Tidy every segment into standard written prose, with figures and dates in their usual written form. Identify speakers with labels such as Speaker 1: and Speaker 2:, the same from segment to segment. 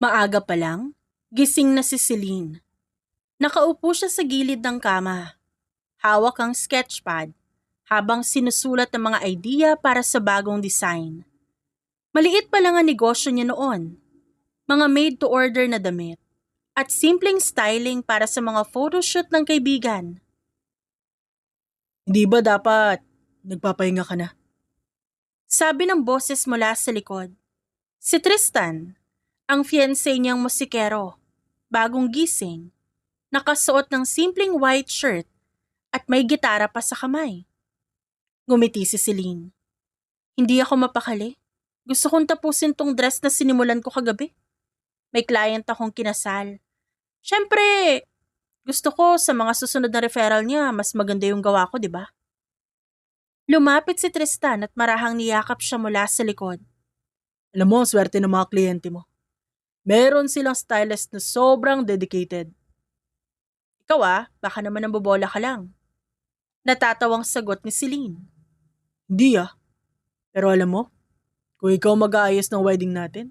Speaker 1: Maaga pa lang, gising na si Celine. Nakaupo siya sa gilid ng kama. Hawak ang sketchpad habang sinusulat ang mga idea para sa bagong design. Maliit pa lang ang negosyo niya noon. Mga made-to-order na damit at simpleng styling para sa mga photoshoot ng kaibigan.
Speaker 2: Hindi ba dapat nagpapahinga ka na?
Speaker 1: Sabi ng boses mula sa likod. Si Tristan, ang fiancé niyang musikero, bagong gising, nakasuot ng simpleng white shirt at may gitara pa sa kamay. Ngumiti si Celine. Hindi ako mapakali. Gusto kong tapusin tong dress na sinimulan ko kagabi. May client akong kinasal. Siyempre, gusto ko sa mga susunod na referral niya, mas maganda yung gawa ko, di ba? Lumapit si Tristan at marahang niyakap siya mula sa likod.
Speaker 2: Alam mo, swerte ng mga kliyente mo. Meron silang stylist na sobrang dedicated.
Speaker 1: Ikaw baka naman nambobola ka lang. Natatawang sagot ni Celine.
Speaker 2: Hindi Pero alam mo, kung ikaw mag-aayos ng wedding natin,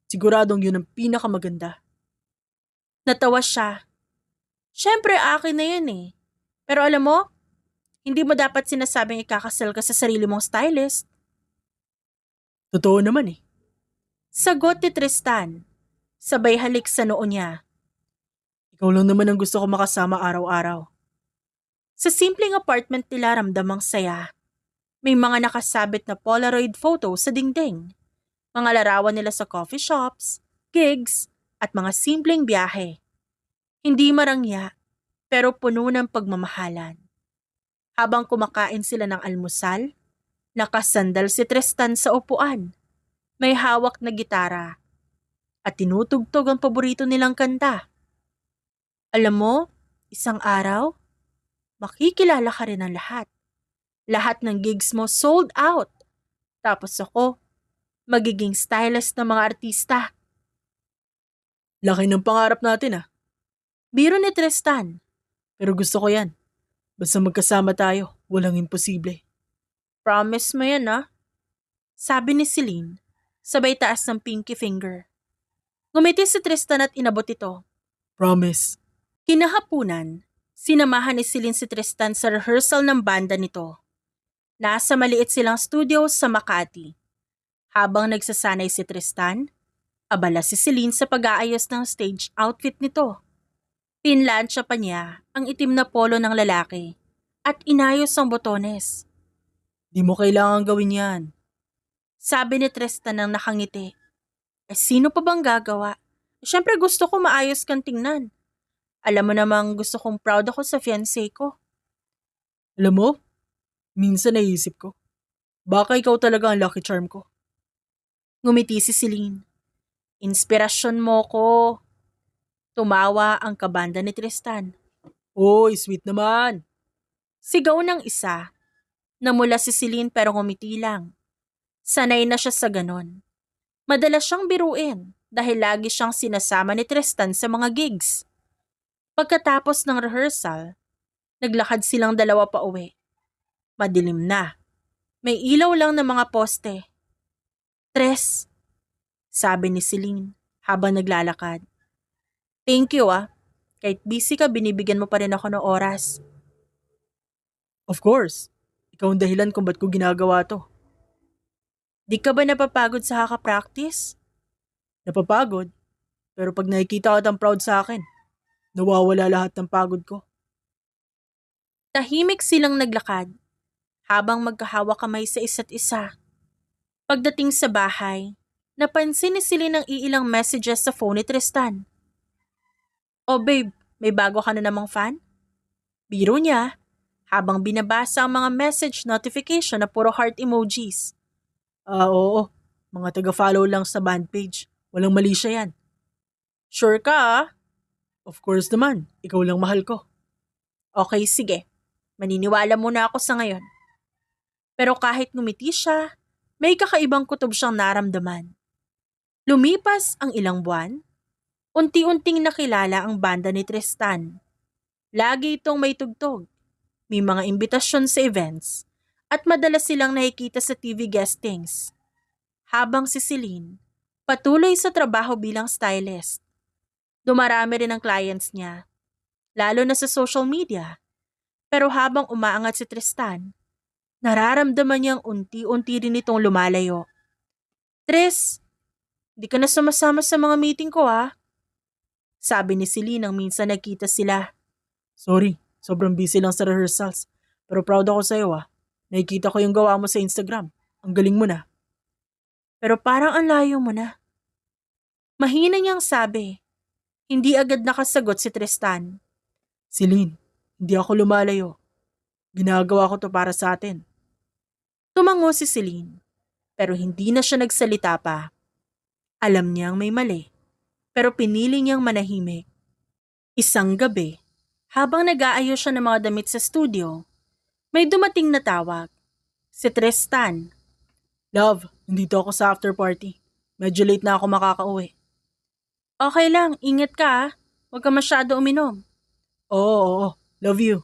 Speaker 2: siguradong yun ang pinakamaganda.
Speaker 1: Natawa siya. Siyempre akin na yan eh. Pero alam mo, hindi mo dapat sinasabing ikakasal ka sa sarili mong stylist.
Speaker 2: Totoo naman eh.
Speaker 1: Sagot ni Tristan. Sabay halik sa noo niya.
Speaker 2: Ikaw lang naman ang gusto ko makasama araw-araw.
Speaker 1: Sa simpleng apartment nila ramdamang saya. May mga nakasabit na Polaroid photo sa dingding. Mga larawan nila sa coffee shops, gigs, at mga simpleng biyahe. Hindi marangya, pero puno ng pagmamahalan. Habang kumakain sila ng almusal, nakasandal si Tristan sa upuan. May hawak na gitara at tinutugtog ang paborito nilang kanta. Alam mo, isang araw, makikilala ka rin ng lahat. Lahat ng gigs mo sold out. Tapos ako, magiging stylist ng mga artista.
Speaker 2: Laki ng pangarap natin.
Speaker 1: Biro ni Tristan.
Speaker 2: Pero gusto ko yan. Basta magkasama tayo, walang imposible.
Speaker 1: Promise mo yan Sabi ni Celine, sabay taas ng pinky finger. Ngumiti si Tristan at inabot ito.
Speaker 2: Promise.
Speaker 1: Kinahapunan, sinamahan ni Celine si Tristan sa rehearsal ng banda nito. Nasa maliit silang studio sa Makati. Habang nagsasanay si Tristan, abala si Celine sa pag-aayos ng stage outfit nito. Pinlansya pa niya ang itim na polo ng lalaki at inayos ang botones.
Speaker 2: Di mo kailangan gawin yan.
Speaker 1: Sabi ni Tristan nang nakangiti. Sino pa bang gagawa? Siyempre gusto ko maayos kang tingnan. Alam mo namang gusto kong proud ako sa fiancé ko.
Speaker 2: Alam mo, minsan naisip ko, baka ikaw talaga ang lucky charm ko.
Speaker 1: Ngumiti si Celine. Inspirasyon mo ko. Tumawa ang kabanda ni Tristan.
Speaker 2: Oy, sweet naman.
Speaker 1: Sigaw ng isa. Namula si Celine pero ngumiti lang. Sanay na siya sa ganon. Madalas siyang biruin dahil lagi siyang sinasama ni Tristan sa mga gigs. Pagkatapos ng rehearsal, naglakad silang dalawa pa uwi. Madilim na. May ilaw lang ng mga poste. Tres, sabi ni Celine habang naglalakad. Thank you Kahit busy ka, binibigyan mo pa rin ako ng oras.
Speaker 2: Of course. Ikaw ang dahilan kung ba't ko ginagawa to.
Speaker 1: Di ka ba napapagod sa kaka-practice?
Speaker 2: Napapagod. Pero pag nakikita ka proud sa akin, nawawala lahat ng pagod ko.
Speaker 1: Tahimik silang naglakad habang magkahawak kamay sa isa't isa. Pagdating sa bahay, napansin ni Celine ang iilang messages sa phone ni Tristan. Oh babe, may bago ka na namang fan? Biro niya habang binabasa ang mga message notification na puro heart emojis.
Speaker 2: Oo. Mga taga-follow lang sa band page. Walang mali siya yan.
Speaker 1: Sure ka
Speaker 2: Of course naman. Ikaw lang mahal ko.
Speaker 1: Okay, sige. Maniniwala muna ako sa ngayon. Pero kahit ngumiti siya, may kakaibang kutob siyang naramdaman. Lumipas ang ilang buwan, unti-unting nakilala ang banda ni Tristan. Lagi itong may tugtog, may mga imbitasyon sa events, at madalas silang nakikita sa TV guestings. Habang si Celine, Patuloy sa trabaho bilang stylist. Dumarami rin ang clients niya, lalo na sa social media. Pero habang umaangat si Tristan, nararamdaman niyang unti-unti rin itong lumalayo. Tris, di ka na sumasama sa mga meeting ko ah. Sabi ni Celine nang minsan nagkita sila.
Speaker 2: Sorry, sobrang busy lang sa rehearsals. Pero proud ako sa'yo ah. Nakikita ko yung gawa mo sa Instagram. Ang galing mo na.
Speaker 1: Pero parang ang layo mo na. Mahina niyang sabi. Hindi agad nakasagot si Tristan.
Speaker 2: Celine, hindi ako lumalayo. Ginagawa ko to para sa atin.
Speaker 1: Tumango si Celine, pero hindi na siya nagsalita pa. Alam niyang may mali, pero pinili niyang manahimik. Isang gabi, habang nag-aayos siya ng mga damit sa studio, may dumating na tawag. Si Tristan.
Speaker 2: Love, nandito ako sa after party. Medyo late na ako makakauwi.
Speaker 1: Okay lang, ingat ka ah. Huwag ka masyado uminom.
Speaker 2: Oo. Love you.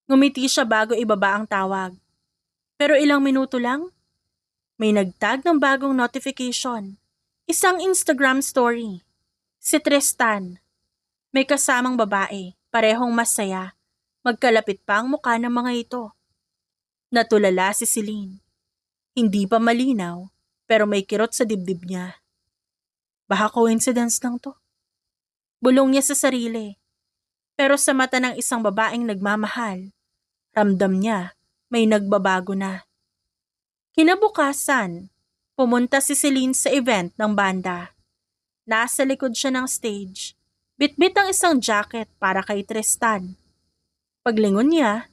Speaker 1: Ngumiti siya bago ibaba ang tawag. Pero ilang minuto lang, may nagtag ng bagong notification. Isang Instagram story. Si Tristan. May kasamang babae, parehong masaya. Magkalapit pa ang mukha ng mga ito. Natulala si Celine. Hindi pa malinaw, pero may kirot sa dibdib niya. Baka coincidence lang to. Bulong niya sa sarili. Pero sa mata ng isang babaeng nagmamahal, ramdam niya may nagbabago na. Kinabukasan, pumunta si Celine sa event ng banda. Nasa likod siya ng stage. Bitbit ang isang jacket para kay Tristan. Paglingon niya,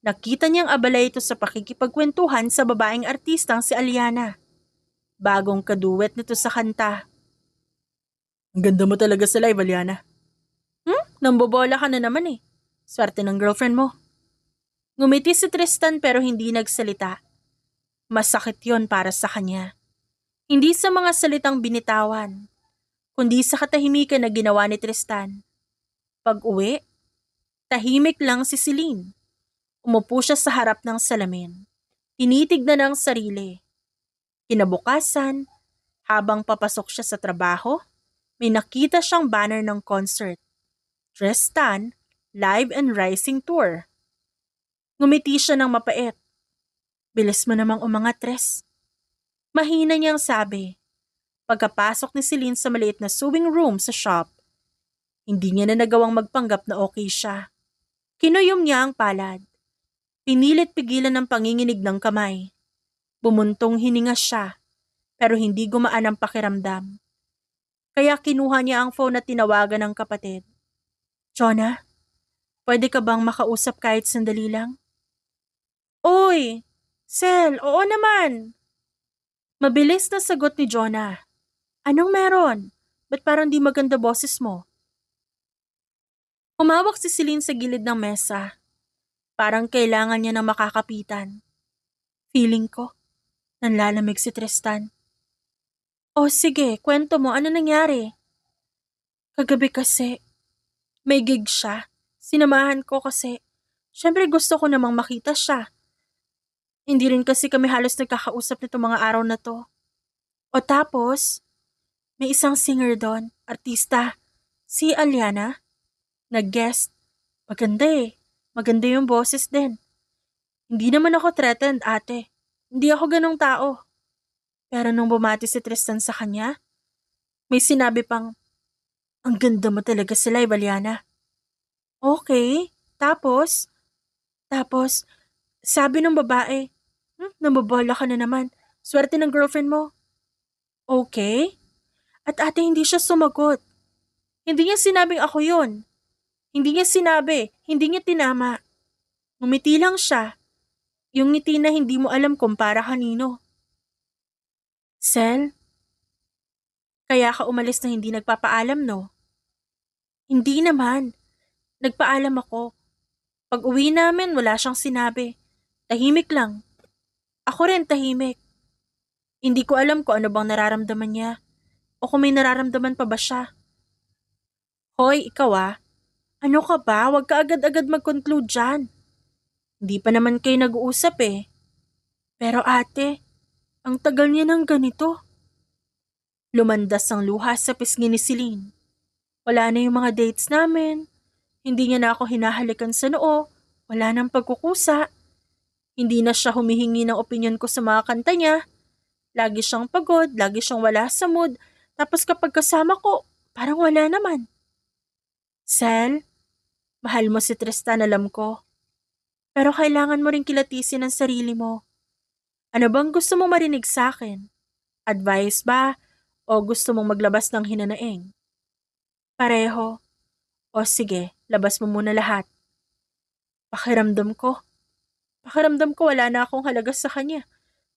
Speaker 1: nakita niyang abala ito sa pakikipagkwentuhan sa babaeng artistang si Aliana. Bagong kaduwet nito sa kanta.
Speaker 2: Ang ganda mo talaga sa live, Aliana.
Speaker 1: Nambobola ka na naman eh. Swerte ng girlfriend mo. Ngumiti si Tristan pero hindi nagsalita. Masakit yon para sa kanya. Hindi sa mga salitang binitawan, kundi sa katahimikan na ginawa ni Tristan. Pag-uwi, tahimik lang si Celine. Umupo siya sa harap ng salamin. Tinitignan ang sarili. Kinabukasan, habang papasok siya sa trabaho, may nakita siyang banner ng concert. Tristan, Live and Rising Tour. Ngumiti siya ng mapait. Bilis mo namang umangat, Tres. Mahina niyang sabi. Pagkapasok ni Celine sa maliit na sewing room sa shop, hindi niya na nagawang magpanggap na okay siya. Kinuyom niya ang palad. Pinilit pigilan ng panginginig ng kamay. Bumuntong hininga siya, pero hindi gumaan ang pakiramdam. Kaya kinuha niya ang phone at tinawagan ng kapatid. Jonah, pwede ka bang makausap kahit sandali lang? Oy, Sel, oo naman. Mabilis na sagot ni Jonah. Anong meron? Ba't parang di maganda boses mo? Humawak si Celine sa gilid ng mesa. Parang kailangan niya ng makakapitan. Feeling ko, nanlalamig si Tristan. O sige, kwento mo, ano nangyari? Kagabi kasi, may gig siya. Sinamahan ko kasi, syempre gusto ko namang makita siya. Hindi rin kasi kami halos nagkakausap nito mga araw na to. O tapos, may isang singer doon, artista, si Aliana. Nag-guest. Maganda eh. Maganda yung boses din. Hindi naman ako threatened, ate. Hindi ako ganong tao. Pero nung bumati si Tristan sa kanya, may sinabi pang, ang ganda mo talaga sa live, Aliana. Okay. Tapos, sabi ng babae, nababola ka na naman. Swerte ng girlfriend mo. Okay. At ate hindi siya sumagot. Hindi niya sinabing ako yun. Hindi niya sinabi, hindi niya tinama. Ngumiti lang siya. Yung ngiti na hindi mo alam kung para kanino. Sel, kaya ka umalis na hindi nagpapaalam, no? Hindi naman. Nagpaalam ako. Pag uwi namin, wala siyang sinabi. Tahimik lang. Ako rin tahimik. Hindi ko alam kung ano bang nararamdaman niya. O kung may nararamdaman pa ba siya. Hoy, ikaw ah. Ano ka ba? Huwag ka agad-agad mag-conclude dyan. Hindi pa naman kayo nag-uusap eh. Pero ate, ang tagal niya ng ganito. Lumandas ang luha sa pisngi ni Celine. Wala na yung mga dates namin. Hindi niya na ako hinahalikan sa noo. Wala nang pagkukusa. Hindi na siya humihingi ng opinyon ko sa mga kanta niya. Lagi siyang pagod, lagi siyang wala sa mood. Tapos kapag kasama ko, parang wala naman. Sel, mahal mo si Tristan, alam ko. Pero kailangan mo ring kilatisin ang sarili mo. Ano bang gusto mo marinig sa akin? Advice ba? O gusto mong maglabas ng hinanaing? Pareho. O sige, labas mo muna lahat. Pakiramdam ko. Pakiramdam ko wala na akong halaga sa kanya.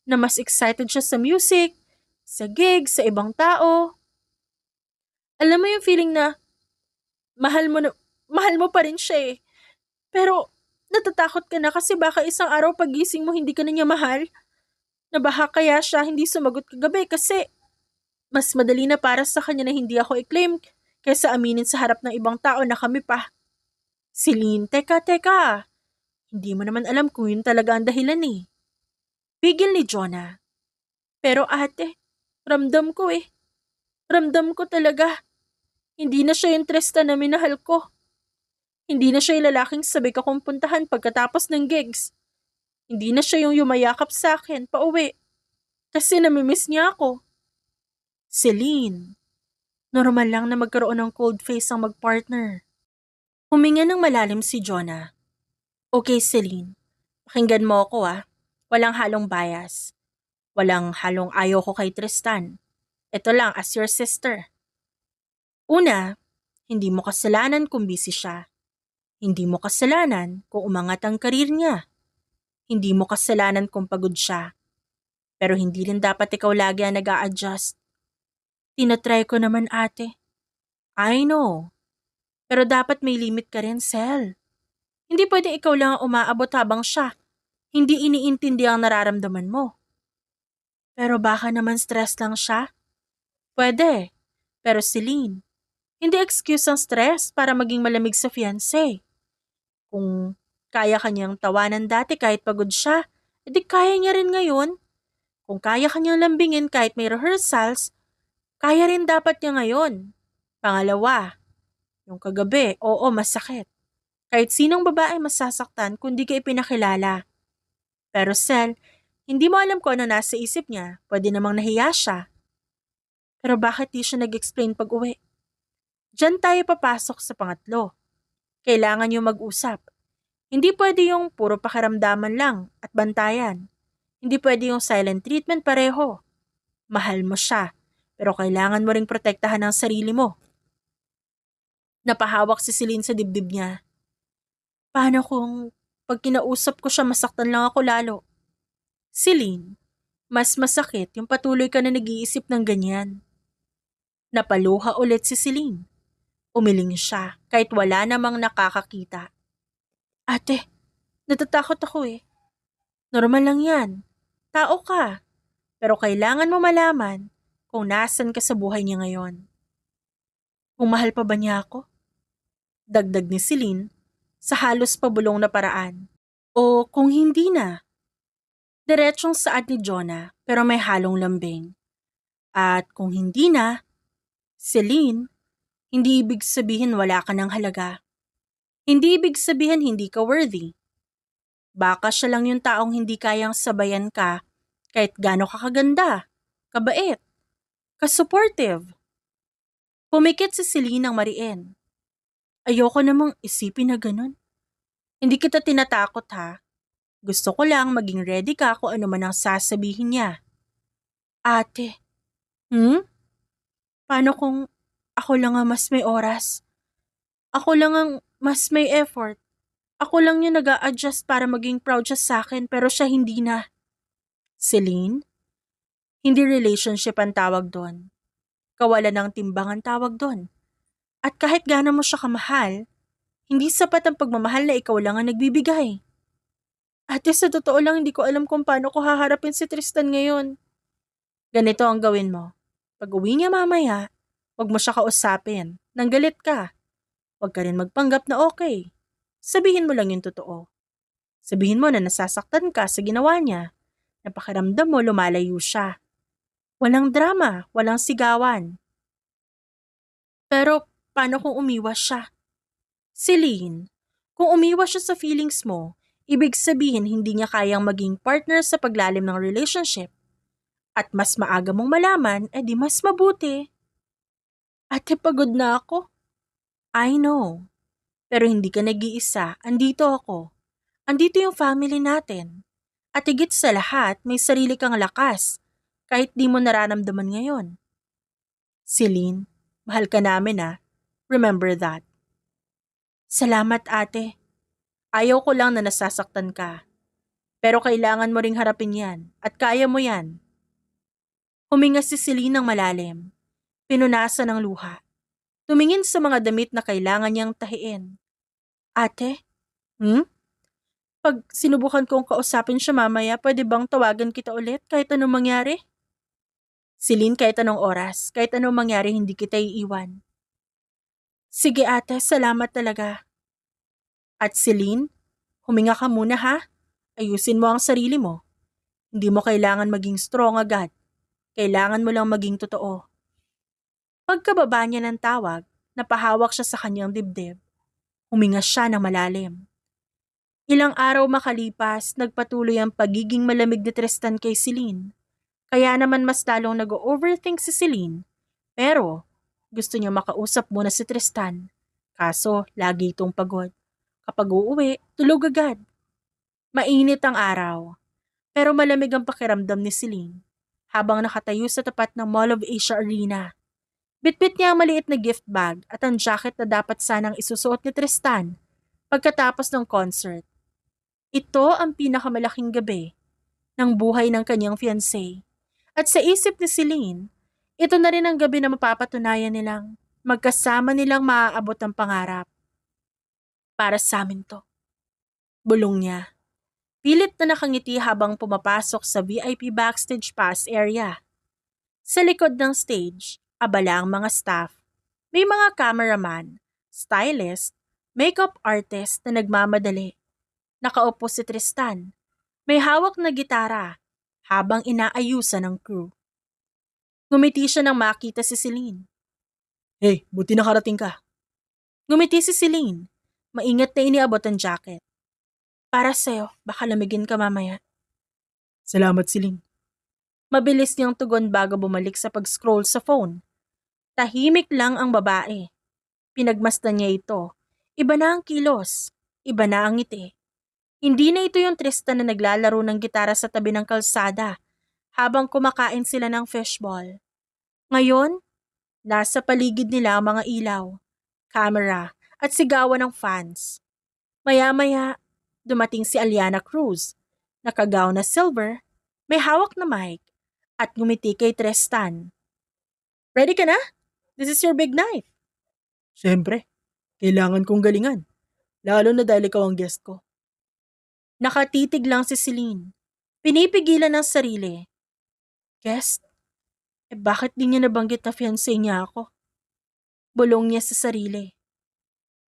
Speaker 1: Na mas excited siya sa music, sa gig, sa ibang tao. Alam mo yung feeling na mahal mo pa rin siya eh. Pero natatakot ka na kasi baka isang araw pagising mo hindi ka na niya mahal. Na baka kaya siya hindi sumagot kagabi kasi mas madali na para sa kanya na hindi ako i-claim kaysa aminin sa harap ng ibang tao na kami pa. Celine, teka. Hindi mo naman alam kung yun talaga ang dahilan eh. Pigil ni Jonah. Pero ate, ramdam ko eh. Ramdam ko talaga. Hindi na siya yung Tristan na minahal ko. Hindi na siya yung lalaking sabay ka kong puntahan pagkatapos ng gigs. Hindi na siya yung yumayakap sa akin pauwi. Kasi namimiss niya ako. Celine, normal lang na magkaroon ng cold face ang magpartner. Huminga ng malalim si Jonah. Okay, Celine. Pakinggan mo ako ah. Walang halong bias. Walang halong ayaw ko kay Tristan. Ito lang as your sister. Una, hindi mo kasalanan kung busy siya. Hindi mo kasalanan kung umangat ang karir niya. Hindi mo kasalanan kung pagod siya. Pero hindi rin dapat ikaw lagi ang nag-a-adjust. Tinatry ko naman ate. I know. Pero dapat may limit ka rin, Sel. Hindi pwede ikaw lang ang umaabot habang siya. Hindi iniintindi ang nararamdaman mo. Pero baka naman stress lang siya? Pwede. Pero Celine, hindi excuse ang stress para maging malamig sa fiancé. Kung kaya kanyang tawanan dati kahit pagod siya, edi kaya niya rin ngayon. Kung kaya kanyang lambingin kahit may rehearsals, kaya rin dapat niya ngayon. Pangalawa, yung kagabi, oo masakit. Kahit sinong babae masasaktan kung di ka ipinakilala. Pero Sel, hindi mo alam kung ano nasa isip niya, pwede namang nahiya siya. Pero bakit di siya nag-explain pag uwi? Diyan tayo papasok sa pangatlo. Kailangan niyo mag-usap. Hindi pwede yung puro pakiramdaman lang at bantayan. Hindi pwede yung silent treatment pareho. Mahal mo siya, pero kailangan mo ring protektahan ang sarili mo. Napahawak si Celine sa dibdib niya. Paano kung pag kinausap ko siya masaktan lang ako lalo? Celine, mas masakit yung patuloy ka na nag-iisip ng ganyan. Napaluha ulit si Celine. Umiling siya kahit wala namang nakakakita. Ate, natatakot ako eh. Normal lang yan. Tao ka. Pero kailangan mo malaman kung nasan ka sa buhay niya ngayon. Kung mahal pa ba niya ako? Dagdag ni Celine sa halos pabulong na paraan. O kung hindi na. Diretsong saad ni Jonah pero may halong lambing. At kung hindi na, Celine, hindi ibig sabihin wala ka ng halaga. Hindi ibig sabihin hindi ka worthy. Baka siya lang yung taong hindi kayang sabayan ka kahit gaano ka kaganda, kabait, ka-supportive. Pumikit si Celine ng mariin. Ayoko namang isipin na ganun. Hindi kita tinatakot ha. Gusto ko lang maging ready ka kung ano man ang sasabihin niya. Ate, paano kung ako lang ang mas may oras? Ako lang ang mas may effort. Ako lang yung nag-a-adjust para maging proud siya sa akin pero siya hindi na. Celine, hindi relationship ang tawag doon. Kawalan ng timbang ang tawag doon. At kahit gaano mo siya kamahal, hindi sapat ang pagmamahal na ikaw lang ang nagbibigay. Ate, sa totoo lang hindi ko alam kung paano ko haharapin si Tristan ngayon. Ganito ang gawin mo. Pag uwi niya mamaya, huwag mo siya kausapin. Nang galit ka. Huwag ka rin magpanggap na okay. Sabihin mo lang yung totoo. Sabihin mo na nasasaktan ka sa ginawa niya. Napakiramdam mo lumalayo siya. Walang drama, walang sigawan. Pero paano kung umiwas siya? Celine, kung umiwas siya sa feelings mo, ibig sabihin hindi niya kayang maging partner sa paglalim ng relationship. At mas maaga mong malaman, edi mas mabuti. Ate, pagod na ako. I know. Pero hindi ka nag-iisa, andito ako. Andito yung family natin. At higit sa lahat, may sarili kang lakas, kahit di mo nararamdaman ngayon. Celine, mahal ka namin ah. Remember that. Salamat ate. Ayaw ko lang na nasasaktan ka. Pero kailangan mo ring harapin yan at kaya mo yan. Huminga si Celine ng malalim. Pinunasan ng luha. Tumingin sa mga damit na kailangan niyang tahiin. Ate? Pag sinubukan kong kausapin siya mamaya, pwede bang tawagan kita ulit kahit anong mangyari? Celine, kahit anong oras, kahit anong mangyari, hindi kita iiwan. Sige ate, salamat talaga. At Celine, huminga ka muna ha. Ayusin mo ang sarili mo. Hindi mo kailangan maging strong agad. Kailangan mo lang maging totoo. Pagkababa niya ng tawag, napahawak siya sa kanyang dibdib. Huminga siya ng malalim. Ilang araw makalipas, nagpatuloy ang pagiging malamig ni Tristan kay Celine. Kaya naman mas lalong nag-overthink si Celine. Pero gusto niya makausap muna si Tristan. Kaso lagi itong pagod. Kapag uuwi, tulog agad. Mainit ang araw. Pero malamig ang pakiramdam ni Celine habang nakatayo sa tapat ng Mall of Asia Arena. Bitbit niya ang maliit na gift bag at ang jacket na dapat sanang isusuot ni Tristan pagkatapos ng concert. Ito ang pinakamalaking gabi ng buhay ng kanyang fiancé. At sa isip ni Celine, ito na rin ang gabi na mapapatunayan nilang magkasama nilang maaabot ang pangarap. Para sa amin to. Bulong niya. Pilit na nakangiti habang pumapasok sa VIP backstage pass area. Sa likod ng stage, abala ang mga staff. May mga cameraman, stylist, makeup artist na nagmamadali. Nakaupo si Tristan. May hawak na gitara habang inaayusan ng crew. Ngumiti siya nang makita si Celine.
Speaker 2: Hey, buti nakarating ka.
Speaker 1: Ngumiti si Celine. Maingat na iniabot ang jacket. Para sa'yo, baka lamigin ka mamaya.
Speaker 2: Salamat, Celine.
Speaker 1: Mabilis niyang tugon bago bumalik sa pag-scroll sa phone. Tahimik lang ang babae. Pinagmasdan niya ito. Iba na ang kilos. Iba na ang ngiti. Hindi na ito yung Tristan na naglalaro ng gitara sa tabi ng kalsada habang kumakain sila ng fishball. Ngayon, nasa paligid nila ang mga ilaw, camera at sigawan ng fans. Maya-maya, dumating si Aliana Cruz, nakagaw na silver, may hawak na mic at ngumiti kay Tristan. Ready ka na? This is your big night.
Speaker 2: Siyempre, kailangan kong galingan. Lalo na dahil ikaw ang guest ko.
Speaker 1: Nakatitig lang si Celine. Pinipigilan ng sarili. Guest? Bakit di niya nabanggit na fiancé niya ako? Bulong niya sa sarili.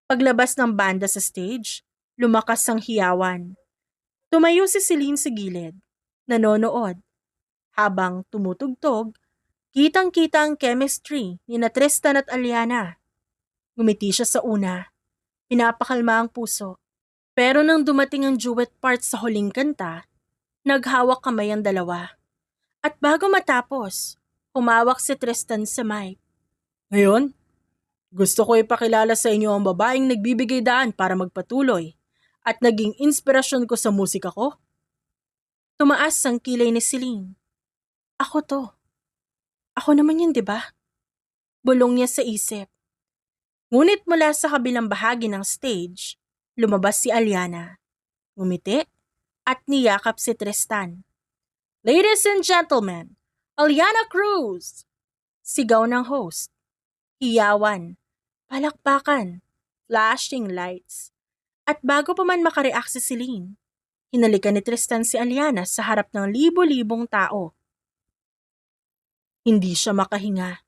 Speaker 1: Paglabas ng banda sa stage, lumakas ang hiyawan. Tumayo si Celine sa gilid, nanonood. Habang tumutugtog, kitang-kita ang chemistry ni na Tristan at Aliana. Ngumiti siya sa una. Pinapakalma ang puso. Pero nang dumating ang duet part sa huling kanta, naghawak kamay ang dalawa. At bago matapos, humawak si Tristan sa mic.
Speaker 2: Ngayon, gusto ko ipakilala sa inyo ang babaeng nagbibigay daan para magpatuloy at naging inspirasyon ko sa musika ko.
Speaker 1: Tumaas ang kilay ni Celine. Ako to. Ako naman yun, di ba? Bulong niya sa isip. Ngunit mula sa kabilang bahagi ng stage, lumabas si Aliana. Ngumiti at niyakap si Tristan. Ladies and gentlemen, Aliana Cruz! Sigaw ng host. Hiyawan, palakpakan, flashing lights. At bago pa man makareact si Celine, hinalikan ni Tristan si Aliana sa harap ng libo-libong tao. Hindi siya makahinga.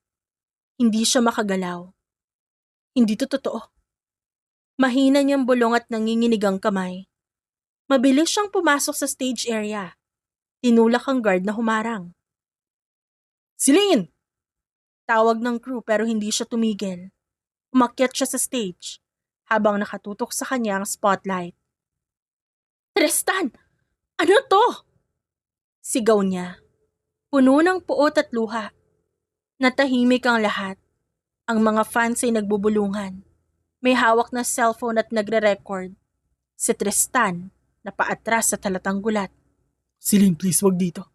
Speaker 1: Hindi siya makagalaw. Hindi to totoo. Mahina niyang bulong at nanginginig ang kamay. Mabilis siyang pumasok sa stage area. Tinulak ang guard na humarang.
Speaker 2: Celine!
Speaker 1: Tawag ng crew pero hindi siya tumigil. Umakyat siya sa stage habang nakatutok sa kanya ang spotlight. Tristan! Ano to? Sigaw niya. Puno ng puot at luha. Natahimik ang lahat. Ang mga fans ay nagbubulungan. May hawak na cellphone at nagre-record. Si Tristan, napaatras sa halatang gulat.
Speaker 2: Celine, please, wag dito.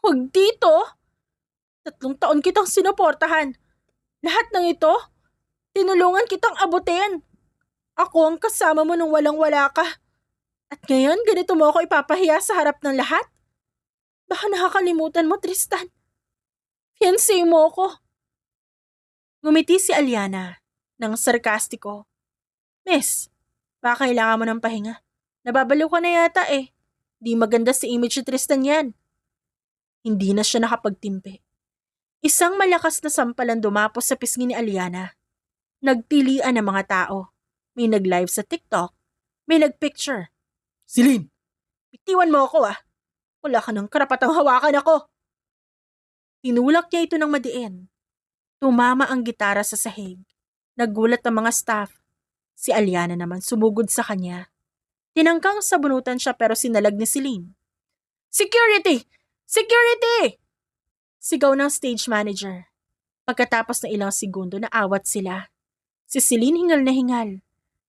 Speaker 1: Huwag dito! 3 taon kitang sinuportahan. Lahat ng ito, tinulungan kitang abutin. Ako ang kasama mo nung walang-wala ka. At ngayon, ganito mo ako ipapahiya sa harap ng lahat? Baka nakakalimutan mo, Tristan. Fiancé mo ako. Ngumiti si Aliana ng sarkastiko. Miss, baka kailangan mo ng pahinga. Nababaliw ka na yata eh. Di maganda si image ni Tristan yan. Hindi na siya nakapagtimpi. Isang malakas na sampalan dumapos sa pisngi ni Aliana. Nagtilian ang mga tao. May nag-live sa TikTok. May nag-picture.
Speaker 2: Celine!
Speaker 1: Bitiwan mo ako ah. Wala ka ng karapatang hawakan ako. Tinulak niya ito ng madiin. Tumama ang gitara sa sahig. Nagulat ang mga staff. Si Aliana naman sumugod sa kanya. Tinangkang sabunutan siya pero sinalag ni Celine. Security! Security! Sigaw ng stage manager. Pagkatapos ng ilang segundo naawat sila. Si Celine hingal na hingal.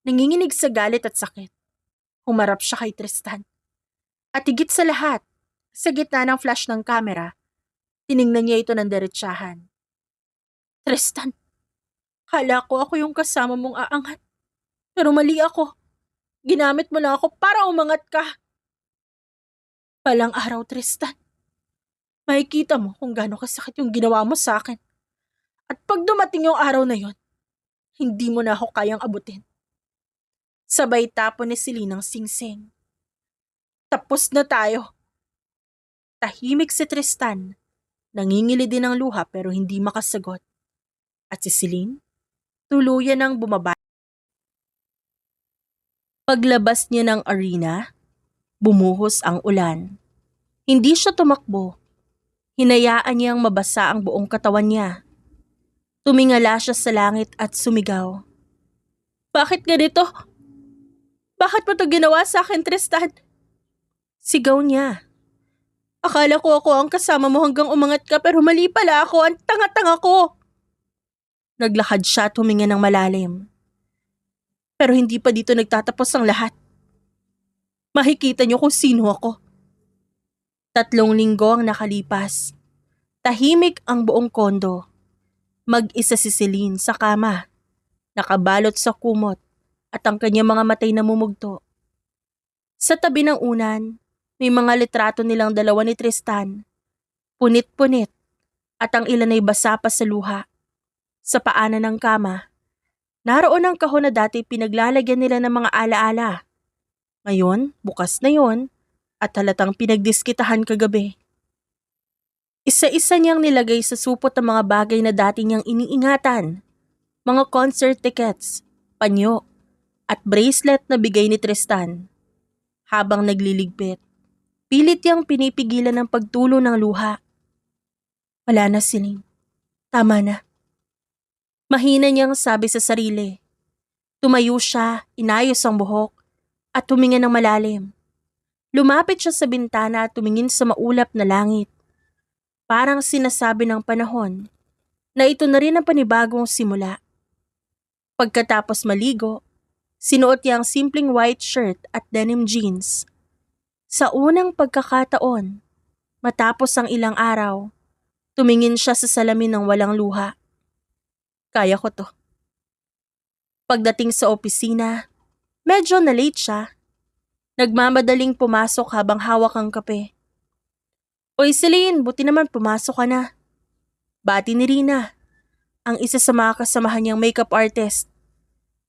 Speaker 1: Nanginginig sa galit at sakit. Humarap siya kay Tristan. At higit sa lahat, sa gitna ng flash ng kamera, tiningnan niya ito ng diretsahan. Tristan, kala ko ako yung kasama mong aangat. Pero mali ako. Ginamit mo lang ako para umangat ka. Palang araw, Tristan. Makikita mo kung gaano kasakit yung ginawa mo sa akin. At pag dumating yung araw na yon, hindi mo na ako kayang abutin. Sabay tapon ni Celine ng singsing. Tapos na tayo. Tahimik si Tristan. Nangingili din ng luha pero hindi makasagot. At si Celine, tuluyan ang bumaba. Paglabas niya ng arena, bumuhos ang ulan. Hindi siya tumakbo. Hinayaan niyang mabasa ang buong katawan niya. Tumingala siya sa langit at sumigaw. Bakit ganito? Bakit mo ito ginawa sa akin, Tristan? Sigaw niya. Akala ko ako ang kasama mo hanggang umangat ka pero mali pala ako, ang tanga-tanga ko. Naglakad siya at huminga ng malalim. Pero hindi pa dito nagtatapos ang lahat. Makikita niyo kung sino ako. 3 linggo ang nakalipas. Tahimik ang buong kondo. Mag-isa si Celine sa kama. Nakabalot sa kumot at ang kanyang mga matay namumugto. Sa tabi ng unan, may mga litrato nilang dalawa ni Tristan. Punit-punit at ang ilan ay basa pa sa luha. Sa paanan ng kama, naroon ang kahon na dati pinaglalagyan nila ng mga alaala. Ngayon, bukas na yon at halatang pinagdiskitahan kagabi. Isa-isa niyang nilagay sa supot ang mga bagay na dati niyang iniingatan. Mga concert tickets, panyo, at bracelet na bigay ni Tristan. Habang nagliligpit, pilit niyang pinipigilan ang pagtulo ng luha. Wala na, Celine. Tama na. Mahina niyang sabi sa sarili. Tumayo siya, inayos ang buhok, at huminga ng malalim. Lumapit siya sa bintana at tumingin sa maulap na langit. Parang sinasabi ng panahon na ito na rin ang panibagong simula. Pagkatapos maligo, sinuot niya ang simpleng white shirt at denim jeans. Sa unang pagkakataon, matapos ang ilang araw, tumingin siya sa salamin ng walang luha. Kaya ko to. Pagdating sa opisina, medyo na-late siya. Nagmamadaling pumasok habang hawak ang kape. Oy Celine, buti naman pumasok ka na. Bati ni Rina, ang isa sa mga kasamahan niyang makeup artist.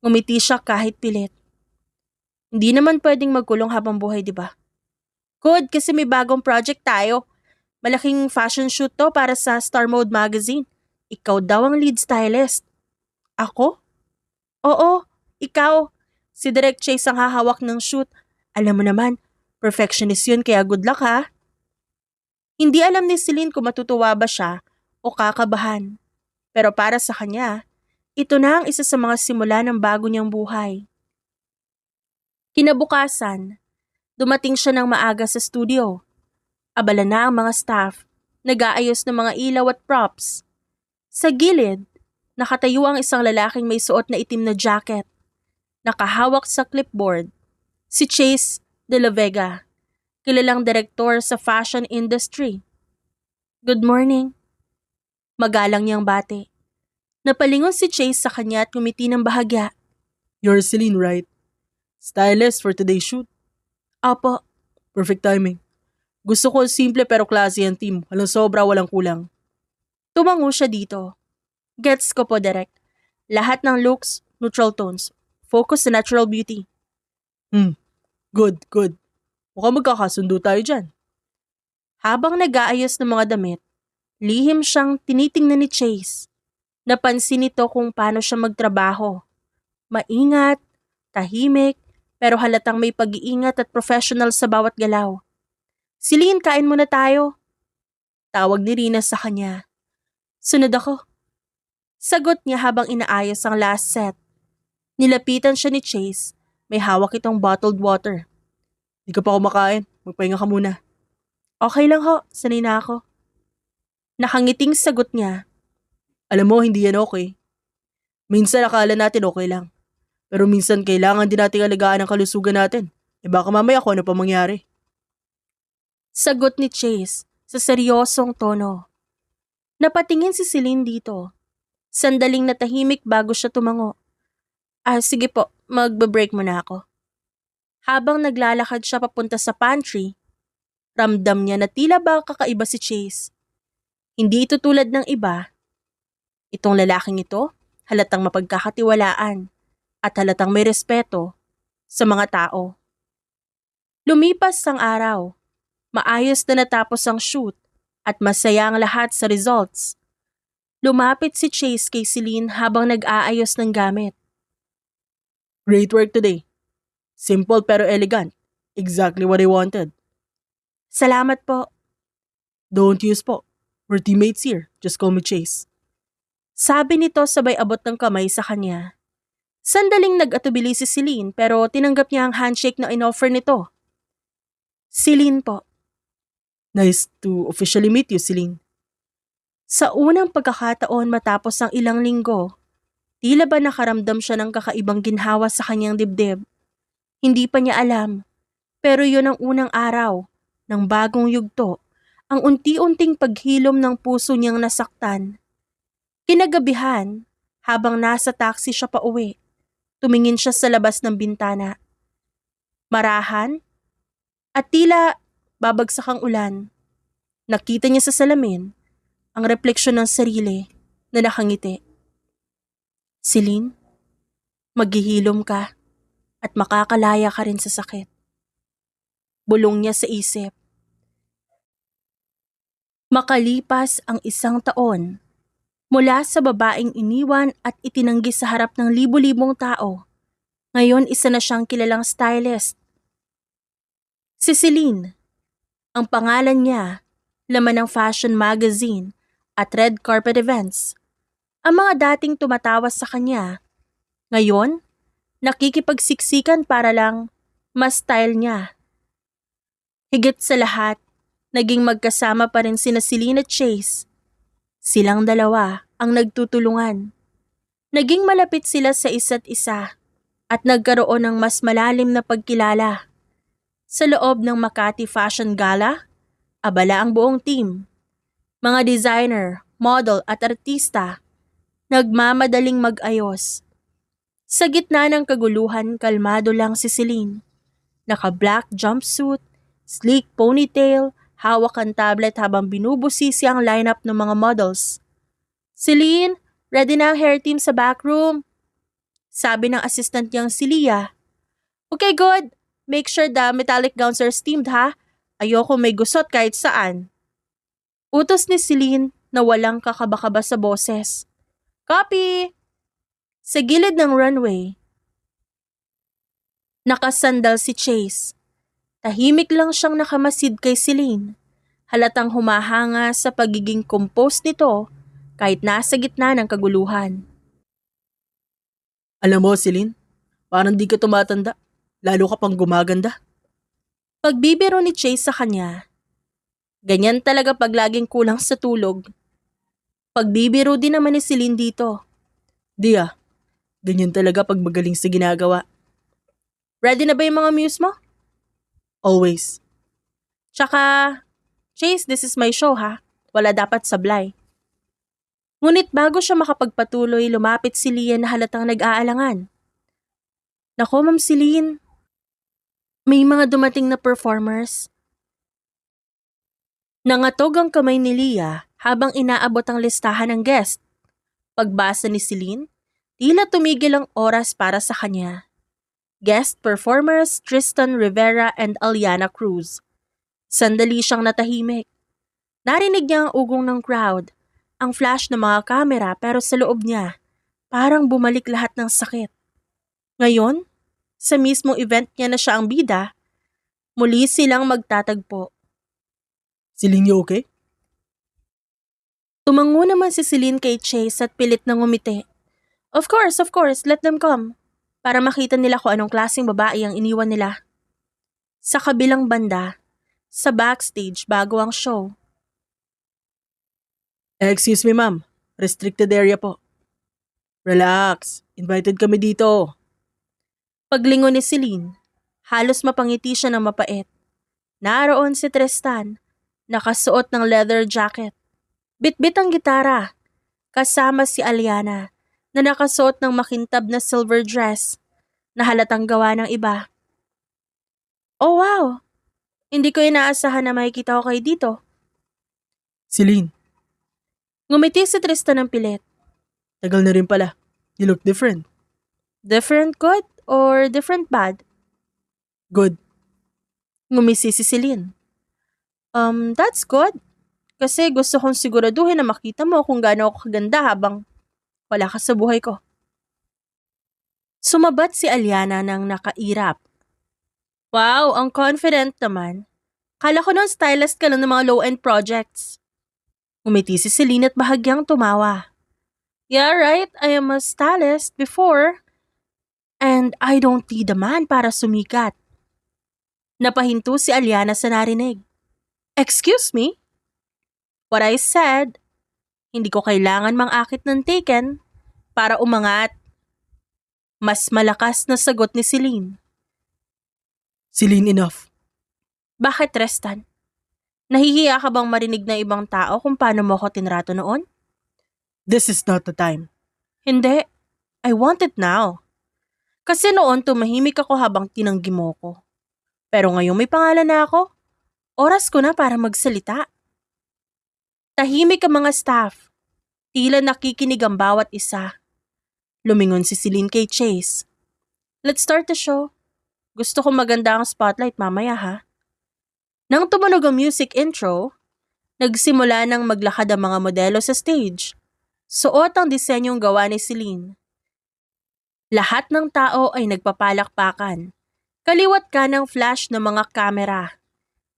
Speaker 1: Ngumiti siya kahit pilit. Hindi naman pwedeng magkulong habang buhay, di ba? Good, kasi may bagong project tayo. Malaking fashion shoot to para sa Star Mode magazine. Ikaw daw ang lead stylist. Ako? Oo, ikaw. Si Direk Chase ang hahawak ng shoot. Alam mo naman, perfectionist yun kaya good luck ha. Hindi alam ni Celine kung matutuwa ba siya o kakabahan. Pero para sa kanya, ito na ang isa sa mga simula ng bago niyang buhay. Kinabukasan, dumating siya ng maaga sa studio. Abala na ang mga staff, nag-aayos ng mga ilaw at props. Sa gilid, nakatayo ang isang lalaking may suot na itim na jacket. Nakahawak sa clipboard, si Chase De La Vega, kilalang direktor sa fashion industry. Good morning. Magalang niyang bati. Napalingon si Chase sa kanya at ngumiti ng bahagya.
Speaker 2: You're Celine, right? Stylist for today's shoot.
Speaker 1: Opo.
Speaker 2: Perfect timing. Gusto ko simple pero classy ang team. Walang sobra, walang kulang.
Speaker 1: Tumango siya dito. Gets ko po, Direk. Lahat ng looks, neutral tones. Focus sa natural beauty.
Speaker 2: Good. Mukhang magkakasundo tayo dyan.
Speaker 1: Habang nag-aayos ng mga damit, lihim siyang tinitingnan ni Chase. Napansin nito kung paano siya magtrabaho. Maingat, tahimik, pero halatang may pag-iingat at professional sa bawat galaw. Celine, kain muna tayo. Tawag ni Rina sa kanya. Sunod ako. Sagot niya habang inaayos ang last set. Nilapitan siya ni Chase. May hawak itong bottled water.
Speaker 2: Di ka pa kumakain. Magpahinga ka muna.
Speaker 1: Okay lang ho, sanay na ako. Nakangiting sagot niya.
Speaker 2: Alam mo, hindi yan okay. Minsan akala natin okay lang. Pero minsan kailangan din nating alagaan ang kalusugan natin. Baka mamaya kung ano pa mangyari.
Speaker 1: Sagot ni Chase sa seryosong tono. Napatingin si Celine dito. Sandaling natahimik bago siya tumango. Sige po, magbe-break muna ako. Habang naglalakad siya papunta sa pantry, ramdam niya na tila ba kakaiba si Chase. Hindi ito tulad ng iba. Itong lalaking ito, halatang mapagkakatiwalaan at halatang may respeto sa mga tao. Lumipas ang araw. Maayos na natapos ang shoot at masaya ang lahat sa results. Lumapit si Chase kay Celine habang nag-aayos ng gamit.
Speaker 2: Great work today. Simple pero elegant. Exactly what I wanted.
Speaker 1: Salamat po.
Speaker 2: Don't use po. We're teammates here. Just call me Chase.
Speaker 1: Sabi nito sabay abot ng kamay sa kanya. Sandaling nag-atubili si Celine pero tinanggap niya ang handshake na inoffer nito. Celine po.
Speaker 2: Nice to officially meet you, Celine.
Speaker 1: Sa unang pagkakataon matapos ang ilang linggo, tila ba nakaramdam siya ng kakaibang ginhawa sa kanyang dibdib. Hindi pa niya alam, pero yun ang unang araw ng bagong yugto, ang unti-unting paghilom ng puso niyang nasaktan. Kinagabihan, habang nasa taxi siya pa uwi, tumingin siya sa labas ng bintana. Marahan at tila babagsak ang ulan. Nakita niya sa salamin ang refleksyon ng sarili na nakangiti. Celine, maghihilom ka at makakalaya ka rin sa sakit. Bulong niya sa isip. Makalipas ang 1 taon, mula sa babaeng iniwan at itinanggi sa harap ng libu-libong tao, ngayon isa na siyang kilalang stylist. Si Celine, ang pangalan niya, laman ng fashion magazine at red carpet events. Ang mga dating tumatawas sa kanya, ngayon, nakikipagsiksikan para lang mas style niya. Higit sa lahat, naging magkasama pa rin sina Celine at Chase. Silang dalawa ang nagtutulungan. Naging malapit sila sa isa't isa at nagkaroon ng mas malalim na pagkilala. Sa loob ng Makati Fashion Gala, abala ang buong team. Mga designer, model at artista, nagmamadaling mag-ayos. Sa gitna ng kaguluhan, kalmado lang si Celine. Naka-black jumpsuit, sleek ponytail, hawak ang tablet habang binubusisi ang lineup ng mga models. Celine, ready na ang hair team sa backroom. Sabi ng assistant niyang si Leah. Okay, good. Make sure the metallic gowns are steamed ha. Ayoko may gusot kahit saan. Utos ni Celine na walang kakaba-kaba sa boses. Copy! Sa gilid ng runway, nakasandal si Chase. Tahimik lang siyang nakamasid kay Celine. Halatang humahanga sa pagiging composed nito kahit nasa gitna ng kaguluhan.
Speaker 2: Alam mo, Celine, parang di ka tumatanda. Lalo ka pang gumaganda.
Speaker 1: Pagbibiro ni Chase sa kanya, ganyan talaga pag laging kulang sa tulog. Pagbibiro din naman ni Celine dito.
Speaker 2: Di ah, ganyan talaga pag magaling sa ginagawa.
Speaker 1: Ready na ba yung mga muse mo?
Speaker 2: Always.
Speaker 1: Tsaka, Chase, this is my show ha. Wala dapat sablay. Ngunit bago siya makapagpatuloy, lumapit si Lian na halatang nag-aalangan. Nako, Ma'am Celine. May mga dumating na performers. Nangatog ang kamay ni Lia habang inaabot ang listahan ng guest. Pagbasa ni Celine, tila tumigil ang oras para sa kanya. Guest performers Tristan Rivera and Aliana Cruz. Sandali siyang natahimik. Narinig niya ang ugong ng crowd, ang flash ng mga kamera pero sa loob niya, parang bumalik lahat ng sakit. Ngayon, sa mismong event niya na siya ang bida, muli silang magtatagpo.
Speaker 2: Celine, you okay?
Speaker 1: Tumango naman si Celine kay Chase at pilit na ngumiti. Of course, let them come. Para makita nila kung anong klaseng babae ang iniwan nila. Sa kabilang banda, sa backstage bago ang show.
Speaker 2: Excuse me, ma'am. Restricted area po. Relax. Invited kami dito.
Speaker 1: Paglingon ni Celine, halos mapangiti siya ng mapait. Naroon si Tristan, nakasuot ng leather jacket. Bitbit ang gitara, kasama si Aliana na nakasuot ng makintab na silver dress na halatang gawa ng iba. Oh wow! Hindi ko inaasahan na makikita ko kayo dito.
Speaker 2: Celine,
Speaker 1: Ngumiti si Tristan ng pilit.
Speaker 2: tagal na rin pala. You look different.
Speaker 1: Different good or different bad?
Speaker 2: Good.
Speaker 1: Ngumisi si Celine. That's good. Kasi gusto kong siguraduhin na makita mo kung gaano ako kaganda habang wala ka sa buhay ko. Sumabat si Aliana ng nakairap. Wow, ang confident naman. Kala ko noon stylist ka lang ng mga low-end projects. Umiti si Celine at bahagyang tumawa. Yeah, right. I am a stylist before. And I don't need a man para sumikat. Napahinto si Aliana sa narinig. Excuse me? What I said, hindi ko kailangan mang-akit ng taken para umangat. Mas malakas na sagot ni Celine.
Speaker 2: Celine, enough.
Speaker 1: Bakit, Tristan? Nahihiya ka bang marinig ng ibang tao kung paano mo ko tinrato noon?
Speaker 2: This is not the time.
Speaker 1: Hindi. I want it now. Kasi noon tumahimik ako habang tinanggi mo ko. Pero ngayon may pangalan na ako. Oras ko na para magsalita. Tahimik ang mga staff. Tila nakikinig ang bawat isa. Lumingon si Celine kay Chase. Let's start the show. Gusto ko maganda ang spotlight mamaya ha. Nang tumunog ang music intro, nagsimula nang maglakad ang mga modelo sa stage. Suot ang disenyong gawa ni Celine. Lahat ng tao ay nagpapalakpakan. Kaliwat ka ng flash ng mga kamera.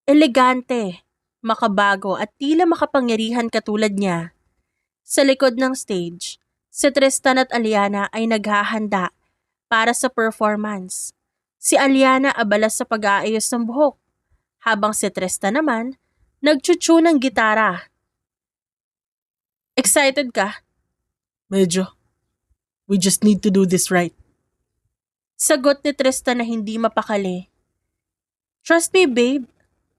Speaker 1: Elegante, makabago at tila makapangyarihan katulad niya. Sa likod ng stage, si Tristan at Aliana ay naghahanda para sa performance. Si Aliana abala sa pag-aayos ng buhok, habang si Tristan naman nagchuchu ng gitara. Excited ka?
Speaker 2: Medyo. We just need to do this right.
Speaker 1: Sagot ni Tristan na hindi mapakali. Trust me, babe.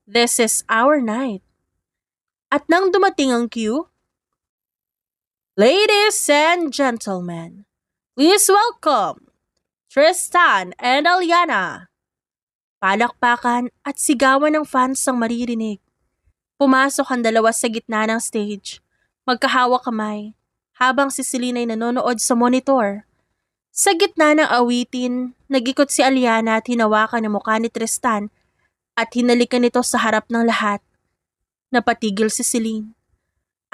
Speaker 1: This is our night. At nang dumating ang cue, Ladies and gentlemen, please welcome Tristan and Aliana. Palakpakan at sigawan ng fans ang maririnig. Pumasok ang dalawa sa gitna ng stage, magkahawak kamay, habang si Celine ay nanonood sa monitor. Sa gitna ng awitin, nag-ikot si Aliana at hinawakan ang mukha ni Tristan at hinalikan ito sa harap ng lahat. Napatigil si Celine.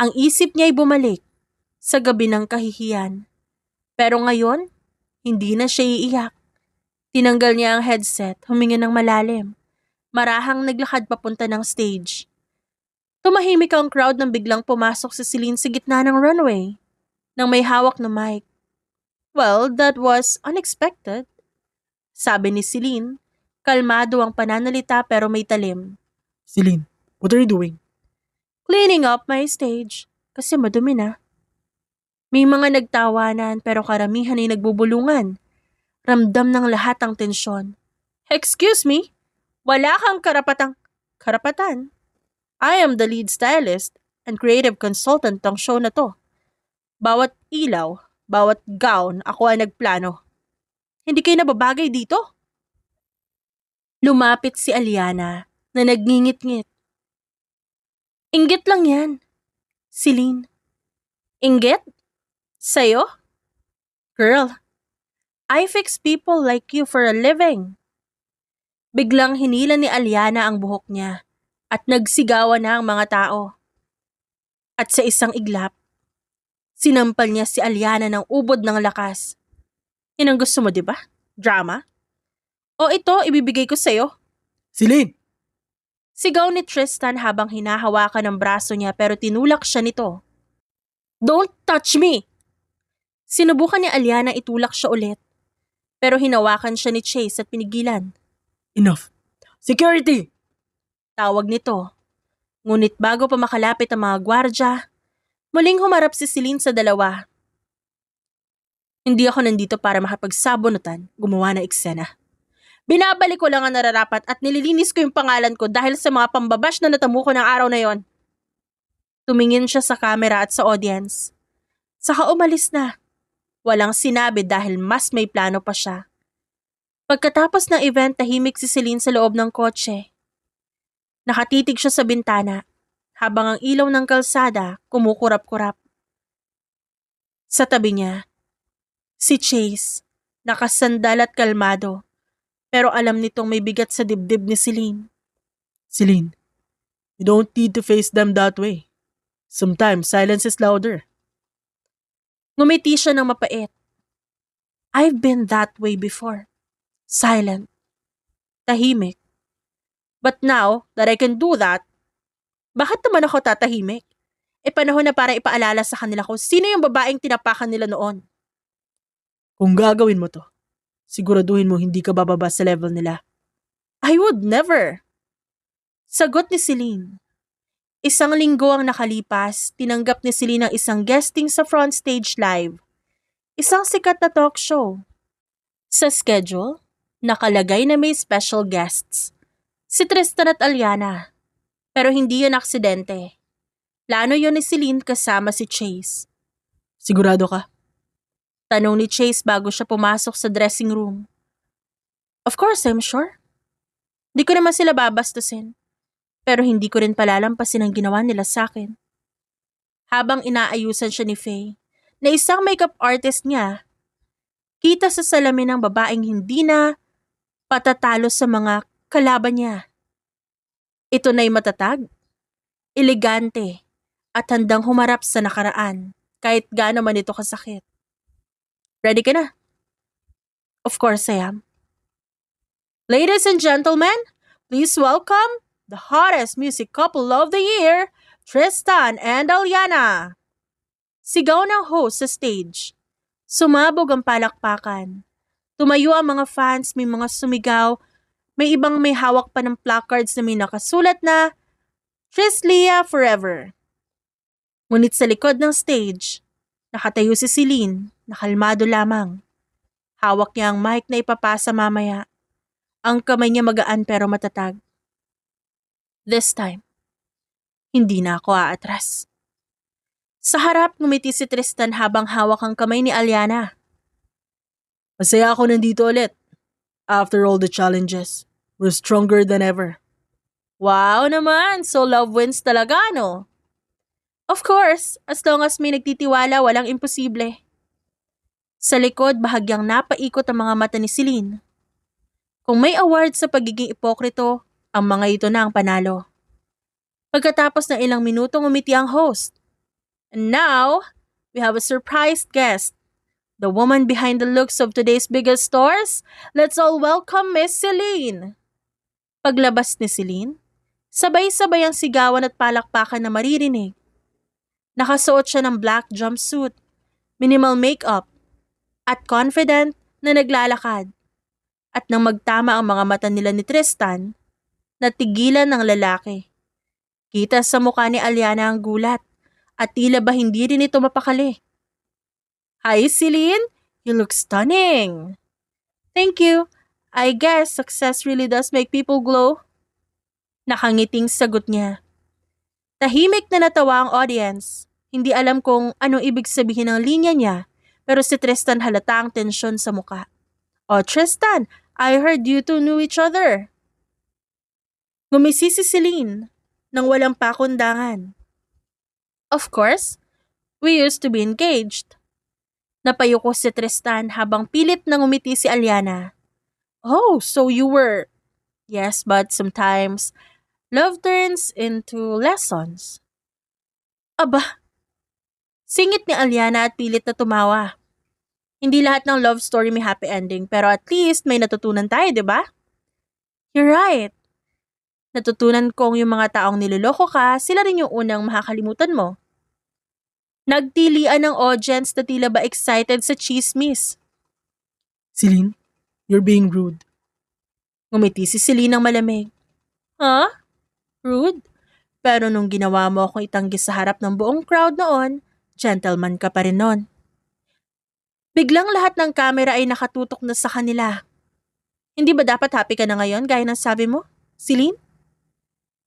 Speaker 1: Ang isip niya ay bumalik sa gabi ng kahihiyan. Pero ngayon, hindi na siya iiyak. Tinanggal niya ang headset, huminga ng malalim. Marahang naglakad papunta ng stage. Tumahimik ang crowd nang biglang pumasok si Celine sa gitna ng runway, nang may hawak na mic. Well, that was unexpected. Sabi ni Celine, kalmado ang pananalita pero may talim.
Speaker 2: Celine, what are you doing?
Speaker 1: Cleaning up my stage, kasi madumi na. May mga nagtawanan pero karamihan ay nagbubulungan. Ramdam ng lahat ang tensyon. Excuse me? Wala kang karapatan. I am the lead stylist and creative consultant ng show na to. Bawat ilaw, bawat gown, ako ang nagplano. Hindi kayo nababagay dito? Lumapit si Aliana na nagngingit-ngit. Inggit lang yan. Celine. Inggit? Sa'yo? Girl, I fix people like you for a living. Biglang hinila ni Aliana ang buhok niya at nagsigawan na ang mga tao. At sa isang iglap, sinampal niya si Aliana ng ubod ng lakas. Yan ang gusto mo, di ba? Drama? O ito, ibibigay ko sa'yo.
Speaker 2: Celine!
Speaker 1: Sigaw ni Tristan habang hinahawakan ang braso niya pero tinulak siya nito. Don't touch me! Sinubukan ni Aliana itulak siya ulit. Pero hinawakan siya ni Chase at pinigilan.
Speaker 2: Enough! Security!
Speaker 1: Tawag nito. Ngunit bago pa makalapit ang mga gwardya, muling humarap si Celine sa dalawa. Hindi ako nandito para makapagsabunutan, gumawa ng eksena. Binabalik ko lang ang nararapat at nililinis ko yung pangalan ko dahil sa mga pambabash na natamo ko ng araw na yon. Tumingin siya sa camera at sa audience. Saka umalis na. Walang sinabi dahil mas may plano pa siya. Pagkatapos ng event, tahimik si Celine sa loob ng kotse. Nakatitig siya sa bintana habang ang ilaw ng kalsada kumukurap-kurap. Sa tabi niya, si Chase, nakasandal at kalmado, pero alam nitong may bigat sa dibdib ni Celine.
Speaker 2: Celine, you don't need to face them that way. Sometimes silence is louder.
Speaker 1: Ngumiti siya ng mapait. I've been that way before. Silent. Tahimik. But now that I can do that, bakit naman ako tatahimik? Panahon na para ipaalala sa kanila kung sino yung babaeng tinapakan nila noon.
Speaker 2: Kung gagawin mo to, siguraduhin mo hindi ka bababa sa level nila.
Speaker 1: I would never. Sagot ni Celine. Isang linggo ang nakalipas, tinanggap ni Celine ang isang guesting sa Front Stage Live. Isang sikat na talk show. Sa schedule, nakalagay na may special guests. Si Tristan at Aliana. Pero hindi yun aksidente. Plano yun ni Celine kasama si Chase.
Speaker 2: Sigurado ka?
Speaker 1: Tanong ni Chase bago siya pumasok sa dressing room. Of course, I'm sure. Di ko naman sila babastusin. Pero hindi ko rin palalampasin ang ginawa nila sa akin. Habang inaayusan siya ni Faye, na isang makeup artist niya, kita sa salamin ng babaeng hindi na patatalo sa mga kalaban niya. Ito na'y matatag, elegante, at handang humarap sa nakaraan kahit gaano man ito kasakit. Ready ka na? Of course I am. Ladies and gentlemen, please welcome the hottest music couple of the year, Tristan and Aliana. Sigaw ng host sa stage. Sumabog ang palakpakan. Tumayo ang mga fans, may mga sumigaw, may ibang may hawak pa ng placards na may nakasulat na Tris Leah Forever. Ngunit sa likod ng stage, nakatayo si Celine, nakalmado lamang. Hawak niya ang mic na ipapasa mamaya. Ang kamay niya magaan pero matatag. This time, hindi na ako aatras. Sa harap, ngumiti si Tristan habang hawak ang kamay ni Aliana.
Speaker 2: Masaya ako nandito ulit. After all the challenges, we're stronger than ever.
Speaker 1: Wow naman! So love wins talaga, no? Of course, as long as may nagtitiwala, walang imposible. Sa likod, bahagyang napaikot ang mga mata ni Celine. Kung may award sa pagiging ipokrito, ang mga ito na ang panalo. Pagkatapos ng ilang minuto, ngumiti ang host. And now, we have a surprise guest. The woman behind the looks of today's biggest stars. Let's all welcome Miss Celine. Paglabas ni Celine, Sabay-sabay ang sigawan at palakpakan na maririnig. Nakasuot siya ng black jumpsuit, minimal makeup, at confident na naglalakad. At nang magtama ang mga mata nila ni Tristan, natigilan ng lalaki. Kita sa mukha ni Aliana ang gulat at tila ba hindi rin ito mapakali. Hi, Celine! You look stunning! Thank you. I guess success really does make people glow. Nakangiting sagot niya. Tahimik na natawa ang audience. Hindi alam kung anong ibig sabihin ng linya niya, pero si Tristan halata ang tensyon sa muka. Oh, Tristan, I heard you two knew each other. Ngumisi si Celine nang walang pakundangan. Of course, we used to be engaged. Napayuko si Tristan habang pilit na ngumiti si Aliana. Oh, so you were... Yes, but sometimes love turns into lessons. Aba, singit ni Aliana at pilit na tumawa. Hindi lahat ng love story may happy ending, pero at least may natutunan tayo, di ba? You're right. Natutunan kong yung mga taong niloloko ka, sila rin yung unang makakalimutan mo. Nagtilian ng audience na tila ba excited sa chismis.
Speaker 2: Celine, you're being rude.
Speaker 1: Ngumiti si Celine ng malamig. Huh? Rude? Pero nung ginawa mo akong itanggi sa harap ng buong crowd noon, gentleman ka pa rin noon. Biglang lahat ng kamera ay nakatutok na sa kanila. Hindi ba dapat happy ka na ngayon gaya ng sabi mo, Celine?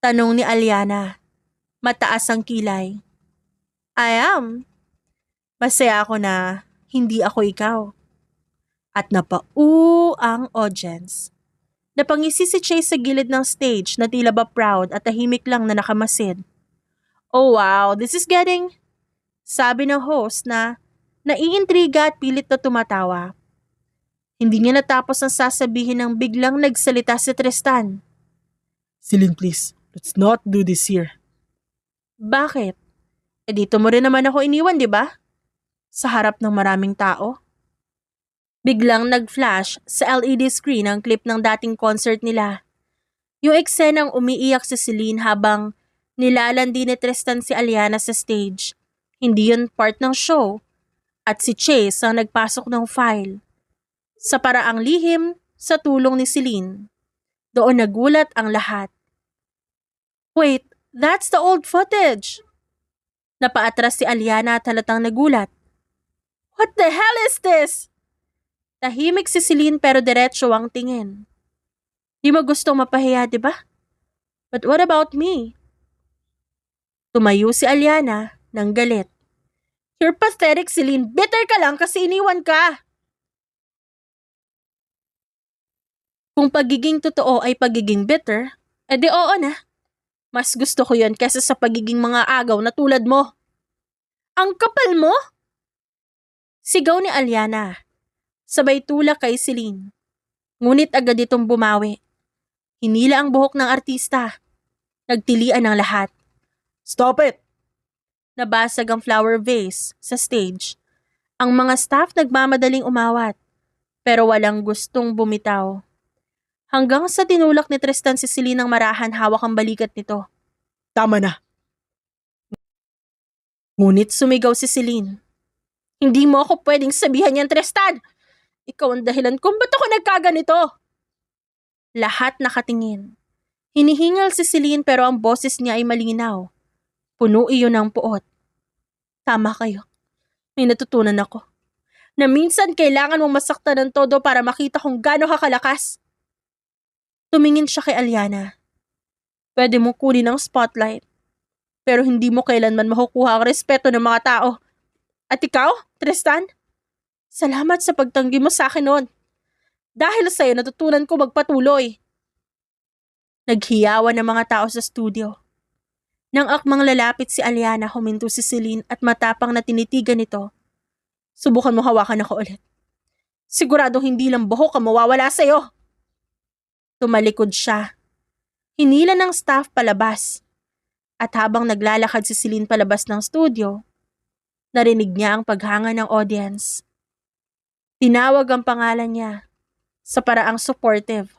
Speaker 1: Tanong ni Aliana. Mataas ang kilay. I am. Masaya ako na hindi ako ikaw. At ang audience. Napangisi si Chase sa gilid ng stage na tila ba proud at tahimik lang na nakamasid. Oh wow, this is getting... Sabi ng host na naiintriga at pilit na tumatawa. Hindi niya natapos ang sasabihin nang biglang nagsalita si Tristan.
Speaker 2: Celine, please, let's not do this here.
Speaker 1: Bakit? Dito mo rin naman ako iniwan, di ba? Sa harap ng maraming tao. Biglang nag-flash sa LED screen ang clip ng dating concert nila. Yung eksenang umiiyak si Celine habang nilalandi ni Tristan si Aliana sa stage. Hindi yun part ng show. At si Chase ang nagpasok ng file. Sa paraang lihim, sa tulong ni Celine. Doon nagulat ang lahat. Wait, that's the old footage! Napaatras si Aliana at halatang nagulat. What the hell is this? Tahimik si Celine pero diretso ang tingin. Di mo gustong mapahiya, di ba? But what about me? Tumayo si Aliana ng galit. You're pathetic, Celine. Bitter ka lang kasi iniwan ka. Kung pagiging totoo ay pagiging bitter, edi oo na. Mas gusto ko yon kesa sa pagiging mga agaw na tulad mo. Ang kapal mo? Sigaw ni Aliana. Sabay tulak kay Celine. Ngunit agad itong bumawi. Hinila ang buhok ng artista. Nagtilian ang lahat.
Speaker 2: Stop it!
Speaker 1: Nabasag ang flower vase sa stage. Ang mga staff nagmamadaling umawat, pero walang gustong bumitaw. Hanggang sa tinulak ni Tristan si Celine ng marahan hawak ang balikat nito.
Speaker 2: Tama na.
Speaker 1: Ngunit sumigaw si Celine. Hindi mo ako pwedeng sabihan yan, Tristan! Ikaw ang dahilan kung ba't ako nagkaganito. Lahat nakatingin. Hinihingal si Celine pero ang boses niya ay malinaw. Puno iyon ng puot. Tama kayo. May natutunan ako. Na minsan kailangan mong masaktan ng todo para makita kung gaano ka kalakas. Tumingin siya kay Aliana. Pwede mong kunin ang spotlight. Pero hindi mo kailanman makukuha ang respeto ng mga tao. At ikaw, Tristan? Salamat sa pagtanggi mo sa akin noon. Dahil sa'yo natutunan ko magpatuloy. Naghiyawan ng mga tao sa studio. Nang akmang lalapit si Aliana, huminto si Celine at matapang na tinitigan nito. Subukan mo hawakan ako ulit. Siguradong hindi lang buhok ang mawawala sa'yo. Tumalikod siya. Hinila ng staff palabas. At habang naglalakad si Celine palabas ng studio, narinig niya ang paghanga ng audience. Tinawag ang pangalan niya sa paraang supportive.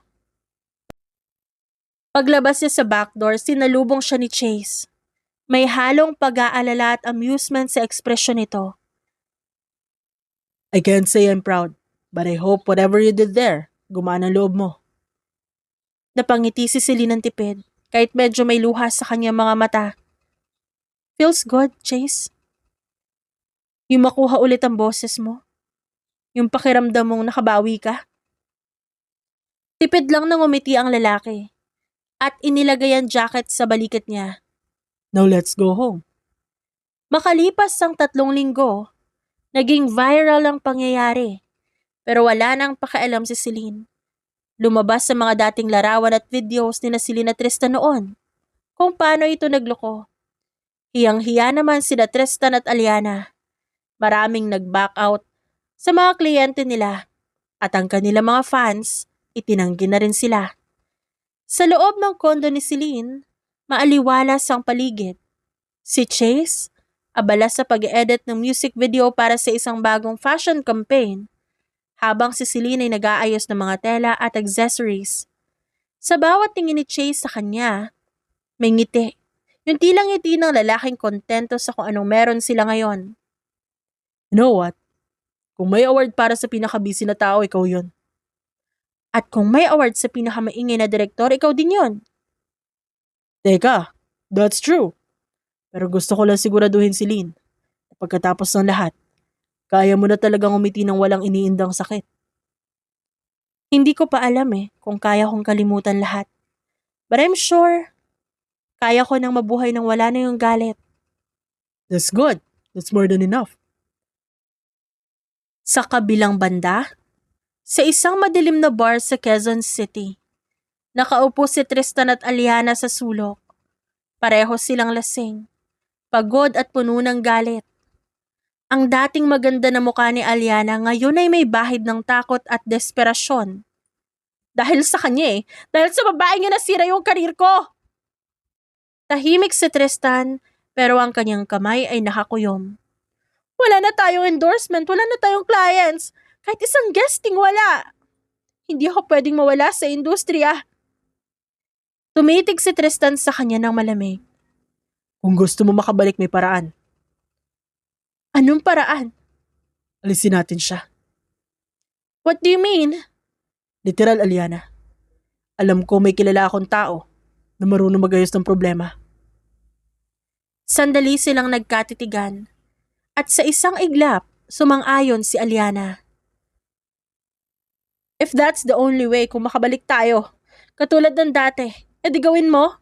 Speaker 1: Paglabas niya sa backdoor, sinalubong siya ni Chase. May halong pag-aalala at amusement sa ekspresyon nito.
Speaker 2: I can't say I'm proud, but I hope whatever you did there, gumana ang loob mo.
Speaker 1: Napangiti si Celine ng tipid, kahit medyo may luha sa kanyang mga mata. Feels good, Chase. Yung makuha ulit ang boses mo. Yung pakiramdam mong nakabawi ka. Tipid lang nang umiti ang lalaki at inilagay ang jacket sa balikat niya.
Speaker 2: Now let's go home.
Speaker 1: Makalipas ang 3 linggo, naging viral ang pangyayari. Pero wala nang pakialam si Celine. Lumabas sa mga dating larawan at videos ni Celine at Tristan noon kung paano ito nagloko. Hiyang-hiya naman sina Tristan at Aliana. Maraming nag-back out sa mga kliyente nila at ang kanilang mga fans, itinanggi na rin sila. Sa loob ng kondo ni Celine, maaliwalas ang paligid. Si Chase, abala sa pag-edit ng music video para sa isang bagong fashion campaign, habang si Celine ay nag-aayos ng mga tela at accessories. Sa bawat tingin ni Chase sa kanya, may ngiti. Yung tilang ngiti ng lalaking kontento sa kung anong meron sila ngayon.
Speaker 2: You know what? Kung may award para sa pinaka-busy na tao, ikaw yun.
Speaker 1: At kung may award sa pinakamaingay na direktor, ikaw din yon.
Speaker 2: Teka, that's true. Pero gusto ko lang siguraduhin si Lynn. Pagkatapos ng lahat, kaya mo na talagang umiti ng walang iniindang sakit.
Speaker 1: Hindi ko pa alam kung kaya kong kalimutan lahat. But I'm sure, kaya ko nang mabuhay nang wala na yung galit.
Speaker 2: That's good. That's more than enough.
Speaker 1: Sa kabilang banda, sa isang madilim na bar sa Quezon City, nakaupo si Tristan at Aliana sa sulok. Pareho silang lasing, pagod at puno ng galit. Ang dating maganda na mukha ni Aliana ngayon ay may bahid ng takot at desperasyon. Dahil sa kanya dahil sa babaeng niya nasira yung karir ko. Tahimik si Tristan pero ang kanyang kamay ay nakakuyom. Wala na tayong endorsement, wala na tayong clients. Kahit isang guesting wala. Hindi ako pwedeng mawala sa industriya. Tumitig si Tristan sa kanya ng malamig.
Speaker 2: Kung gusto mo makabalik, may paraan.
Speaker 1: Anong paraan?
Speaker 2: Alisin natin siya.
Speaker 1: What do you mean?
Speaker 2: Literal, Aliana. Alam ko may kilala akong tao na marunong magayos ng problema.
Speaker 1: Sandali silang nagkatitigan at sa isang iglap, sumang-ayon si Aliana. If that's the only way kung makabalik tayo, katulad ng dati, edi gawin mo?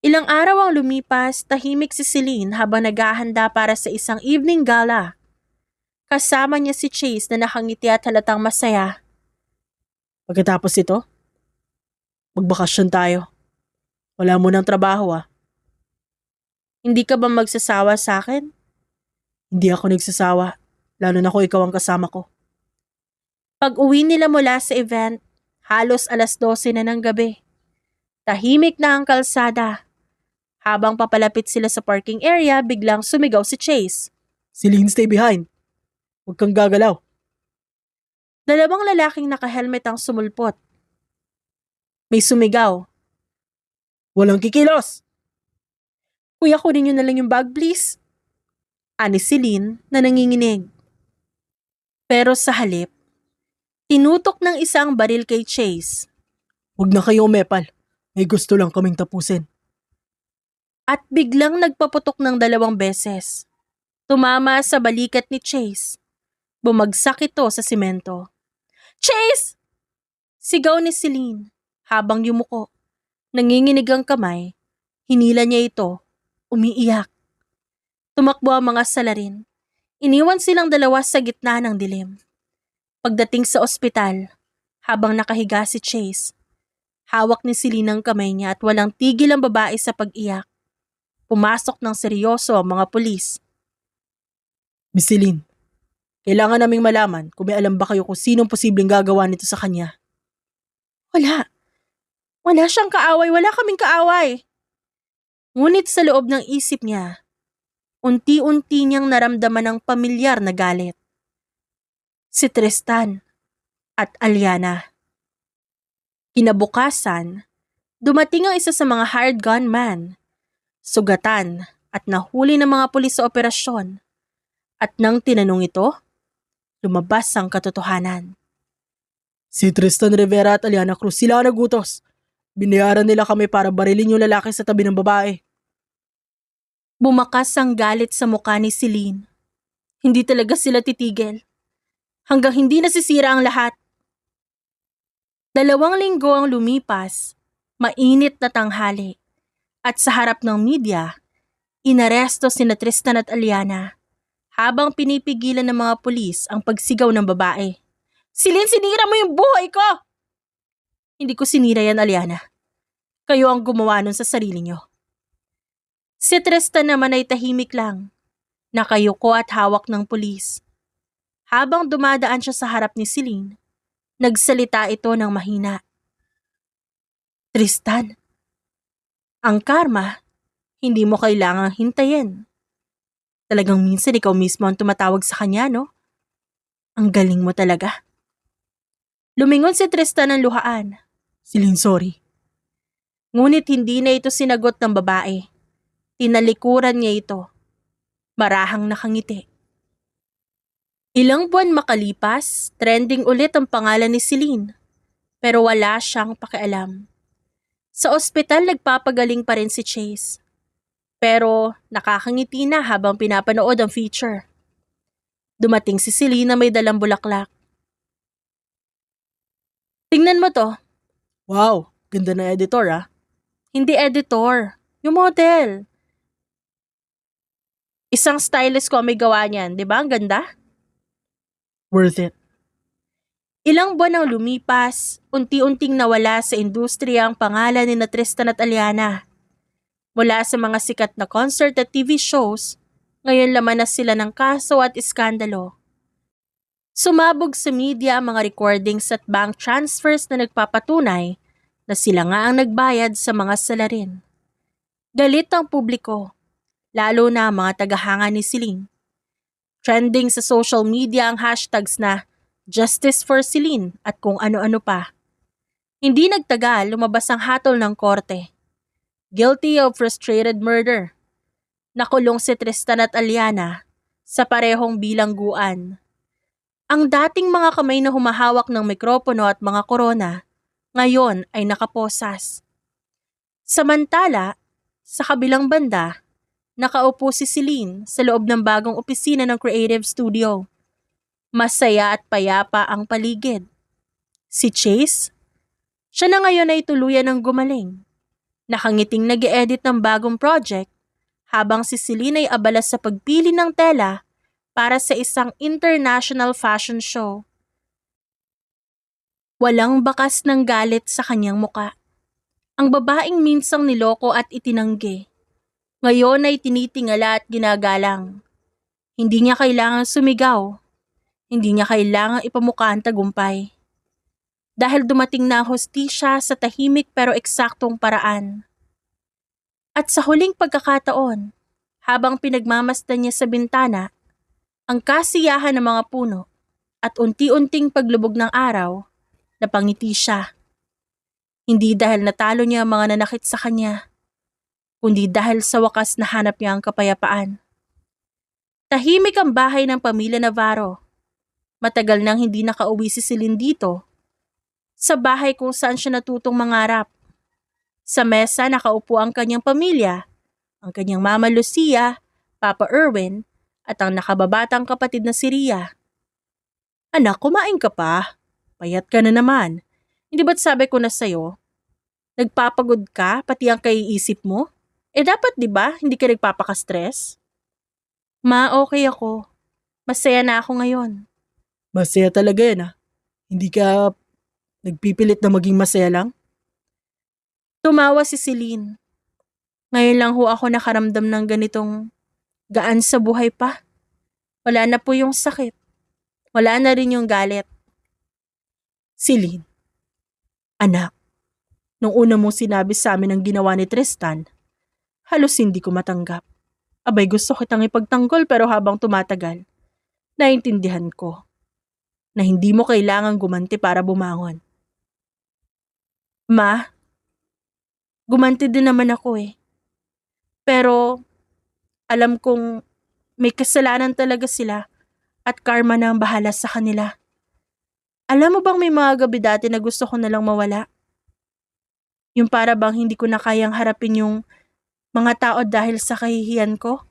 Speaker 1: Ilang araw ang lumipas, tahimik si Celine habang naghahanda para sa isang evening gala. Kasama niya si Chase na nakangiti at halatang masaya.
Speaker 2: Pagkatapos ito, magbakasyon tayo. Wala mo ng trabaho
Speaker 1: Hindi ka ba magsasawa sa akin?
Speaker 2: Hindi ako nagsasawa, lalo na kung ikaw ang kasama ko.
Speaker 1: Pag-uwi nila mula sa event, halos 12:00 na ng gabi. Tahimik na ang kalsada. Habang papalapit sila sa parking area, biglang sumigaw si Chase.
Speaker 2: Celine, stay behind. Huwag kang gagalaw.
Speaker 1: Dalawang lalaking naka-helmet ang sumulpot. May sumigaw.
Speaker 2: Walang kikilos!
Speaker 1: Kuya, kunin niyo na lang yung bag, please. Ani Celine na nanginginig. Pero sa halip, tinutok ng isang baril kay Chase.
Speaker 2: Huwag na kayo umepal. May gusto lang kaming tapusin.
Speaker 1: At biglang nagpaputok ng 2 beses. Tumama sa balikat ni Chase. Bumagsak ito sa simento. Chase! Sigaw ni Celine habang yumuko. Nanginginig ang kamay. Hinila niya ito. Umiiyak. Tumakbo ang mga salarin. Iniwan silang 2 sa gitna ng dilim. Pagdating sa ospital, habang nakahiga si Chase, hawak ni Celine ang kamay niya at walang tigil ang babae sa pag-iyak. Pumasok ng seryoso ang mga pulis.
Speaker 2: Miss Celine, kailangan naming malaman kung may alam ba kayo kung sinong posibleng gagawa nito sa kanya.
Speaker 1: Wala. Wala siyang kaaway. Wala kaming kaaway. Ngunit sa loob ng isip niya, unti-unti niyang naramdaman ang pamilyar na galit. Si Tristan at Aliana. Kinabukasan, Dumating ang isa sa mga hired gunman, sugatan at nahuli ng mga pulis sa operasyon. At nang tinanong ito, lumabas ang katotohanan.
Speaker 2: Si Tristan Rivera at Aliana Cruz sila ang nagutos. Binayaran nila kami para barilin yung lalaki sa tabi ng babae.
Speaker 1: Bumakas ang galit sa mukha ni Celine. Hindi talaga sila titigil. Hanggang hindi nasisira ang lahat. 2 linggo ang lumipas, mainit na tanghali. At sa harap ng media, inaresto sina Tristan at Aliana habang pinipigilan ng mga pulis ang pagsigaw ng babae. Celine, sinira mo yung buhay ko! Hindi ko sinira yan, Aliana. Kayo ang gumawa nun sa sarili nyo. Si Tristan naman ay tahimik lang, nakayuko at hawak ng pulis. Habang dumadaan siya sa harap ni Celine, nagsalita ito ng mahina. Tristan, ang karma, hindi mo kailangang hintayin. Talagang minsan ikaw mismo ang tumatawag sa kanya, no? Ang galing mo talaga. Lumingon si Tristan ng luhaan.
Speaker 2: Celine, sorry.
Speaker 1: Ngunit hindi na ito sinagot ng babae. Tinalikuran niya ito. Marahang nakangiti. Ilang buwan makalipas, trending ulit ang pangalan ni Celine. Pero wala siyang pakialam. Sa ospital nagpapagaling pa rin si Chase. Pero nakakangiti na habang pinapanood ang feature. Dumating si Celine na may dalang bulaklak. Tingnan mo to.
Speaker 2: Wow, ganda na editor ah.
Speaker 1: Hindi editor. Yung model. Isang stylist ko ang may gawa niyan, di ba? Ang ganda?
Speaker 2: Worth it.
Speaker 1: Ilang buwan ang lumipas, unti-unting nawala sa industriya ang pangalan ni Tristan at Aliana. Mula sa mga sikat na concert at TV shows, ngayon laman na sila ng kaso at iskandalo. Sumabog sa media ang mga recordings at bank transfers na nagpapatunay na sila nga ang nagbayad sa mga salarin. Galit ang publiko, lalo na ang mga tagahanga ni Celine. Trending sa social media ang hashtags na Justice for Celine at kung ano-ano pa. Hindi nagtagal, lumabas ang hatol ng korte. Guilty of frustrated murder. Nakulong si Tristan at Aliana sa parehong bilangguan. Ang dating mga kamay na humahawak ng mikropono at mga korona, ngayon ay nakaposas. Samantala, sa kabilang banda, nakaupo si Celine sa loob ng bagong opisina ng creative studio. Masaya at payapa ang paligid. Si Chase, siya na ngayon ay tuluyan ng gumaling. Nakangiting nag-e-edit ng bagong project habang si Celine ay abala sa pagpili ng tela para sa isang international fashion show. Walang bakas ng galit sa kanyang muka. Ang babaeng minsang niloko at itinanggi. Ngayon ay tinitingala at ginagalang. Hindi niya kailangang sumigaw. Hindi niya kailangang ipamukha ang tagumpay. Dahil dumating na ang hustisya sa tahimik pero eksaktong paraan. At sa huling pagkakataon, habang pinagmamasdan niya sa bintana, ang kasiyahan ng mga puno at unti-unting paglubog ng araw, napangiti siya. Hindi dahil natalo niya ang mga nanakit sa kanya, kundi dahil sa wakas nahanap niya ang kapayapaan. Tahimik ang bahay ng pamilya Navarro. Matagal nang hindi nakauwi si Celine dito, sa bahay kung saan siya natutong mangarap. Sa mesa nakaupo ang kanyang pamilya, ang kanyang mama Lucia, Papa Erwin, at ang nakababatang kapatid na si Ria. Anak, kumain ka pa? Payat ka na naman. Hindi ba't sabi ko na sa'yo? Nagpapagod ka, pati ang kaiisip mo? Dapat di ba hindi ka nagpapaka-stress? Ma, okay ako. Masaya na ako ngayon.
Speaker 2: Masaya talaga yan ah. Hindi ka nagpipilit na maging masaya lang?
Speaker 1: Tumawa si Celine. Ngayon lang ho ako nakaramdam ng ganitong gaan sa buhay pa. Wala na po yung sakit. Wala na rin yung galit.
Speaker 2: Celine, anak, nung una mong sinabi sa amin ang ginawa ni Tristan, halos hindi ko matanggap. Abay, gusto kitang ipagtanggol pero habang tumatagal, naintindihan ko na hindi mo kailangang gumanti para bumangon.
Speaker 1: Ma, Gumanti din naman ako eh. Pero alam kong may kasalanan talaga sila at karma na ang bahala sa kanila. Alam mo bang may mga gabi dati na gusto ko nalang mawala? Yung para bang hindi ko na kayang harapin yung mga tao dahil sa kahihiyan ko?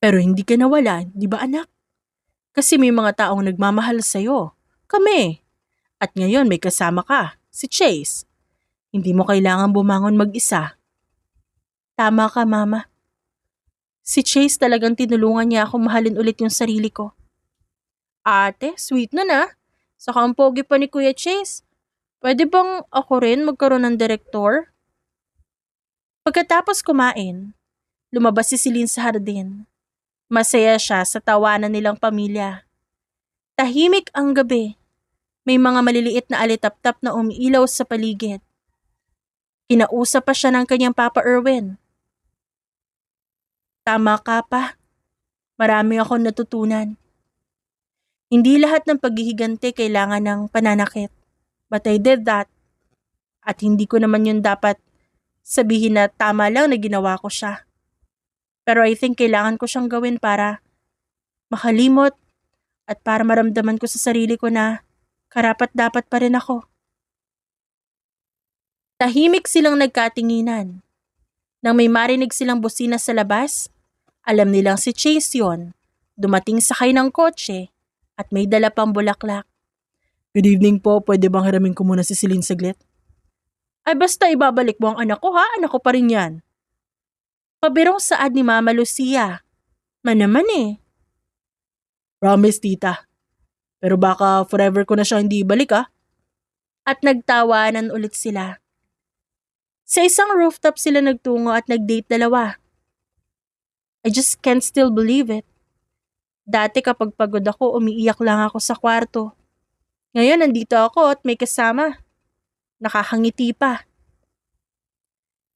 Speaker 1: Pero hindi ka nawala, di ba anak? Kasi may mga taong nagmamahal sa'yo. Kami. At ngayon may kasama ka, si Chase. Hindi mo kailangan bumangon mag-isa. Tama ka, Mama. Si Chase talagang tinulungan niya ako mahalin ulit yung sarili ko. Ate, sweet na na. Saka ang pogi pa ni Kuya Chase. Pwede bang ako rin magkaroon ng direktor? Pagkatapos kumain, lumabas si Celine sa hardin. Masaya siya sa tawanan nilang pamilya. Tahimik ang gabi. May mga maliliit na alitap-tap na umiilaw sa paligid. Kinausap pa siya ng kanyang Papa Erwin. Tama ka pa. Marami akong natutunan. Hindi lahat ng paghihiganti kailangan ng pananakit. But I did that. At hindi ko naman yun dapat sabihin na tama lang na ginawa ko siya. Pero I think kailangan ko siyang gawin para makalimot at para maramdaman ko sa sarili ko na karapat-dapat pa rin ako. Tahimik silang nagkatinginan. Nang may marinig silang busina sa labas, alam nilang si Chase yon. Dumating sakay ng kotse at may dala pang bulaklak.
Speaker 2: Good evening po, pwede bang hiramin ko muna si Celine saglit?
Speaker 1: Ay basta ibabalik mo ang anak ko ha, anak ko pa rin yan. Pabirong saad ni Mama Lucia. Manaman eh.
Speaker 2: Promise, tita. Pero baka forever ko na siya hindi ibalik
Speaker 1: At nagtawanan ulit sila. Sa isang rooftop sila nagtungo at nag-date dalawa. I just can't still believe it. Dati kapag pagod ako, umiiyak lang ako sa kwarto. Ngayon nandito ako at may kasama. Nakakangiti pa.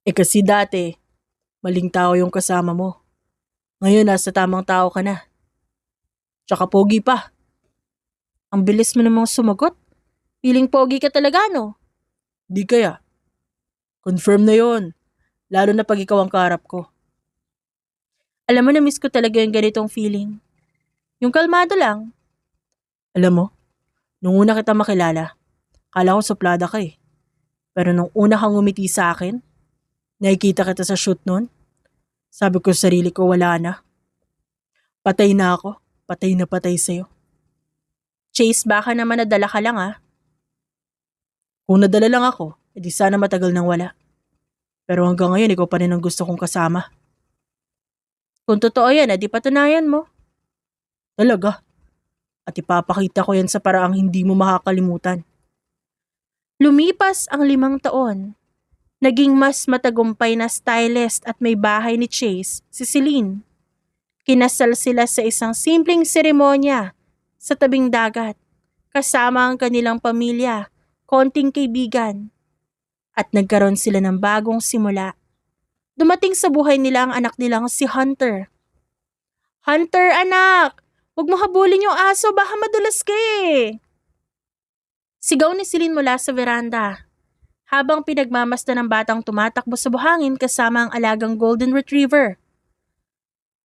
Speaker 2: Kasi dati, maling tao yung kasama mo. Ngayon nasa tamang tao ka na. Tsaka pogi pa.
Speaker 1: Ang bilis mo namang sumagot. Feeling pogi ka talaga, no?
Speaker 2: Di kaya. Confirm na yon. Lalo na pag ikaw ang kaharap ko.
Speaker 1: Alam mo na miss ko talaga yung ganitong feeling. Yung kalmado lang.
Speaker 2: Alam mo, nung una kita makilala, kala ko suplada ka eh. Pero nung una kang umiti sa akin, nakikita kita sa shoot nun, sabi ko sa sarili ko wala na. Patay na ako, patay sa'yo.
Speaker 1: Chase, baka naman nadala ka lang
Speaker 2: Kung nadala lang ako, edi sana matagal nang wala. Pero hanggang ngayon ikaw pa rin ang gusto kong kasama.
Speaker 1: Kung totoo yan, edi patunayan mo.
Speaker 2: Talaga. At ipapakita ko yan sa paraang hindi mo makakalimutan.
Speaker 1: Lumipas ang 5 taon. Naging mas matagumpay na stylist at may bahay ni Chase, si Celine. Kinasal sila sa isang simpleng seremonya sa tabing dagat, kasama ang kanilang pamilya, konting kaibigan. At nagkaroon sila ng bagong simula. Dumating sa buhay nila ang anak nilang si Hunter. Hunter, anak! Huwag mo habulin yung aso, baka madulas ka eh. Sigaw ni Celine mula sa veranda. Habang pinagmamasta ng batang tumatakbo sa buhangin kasama ang alagang golden retriever.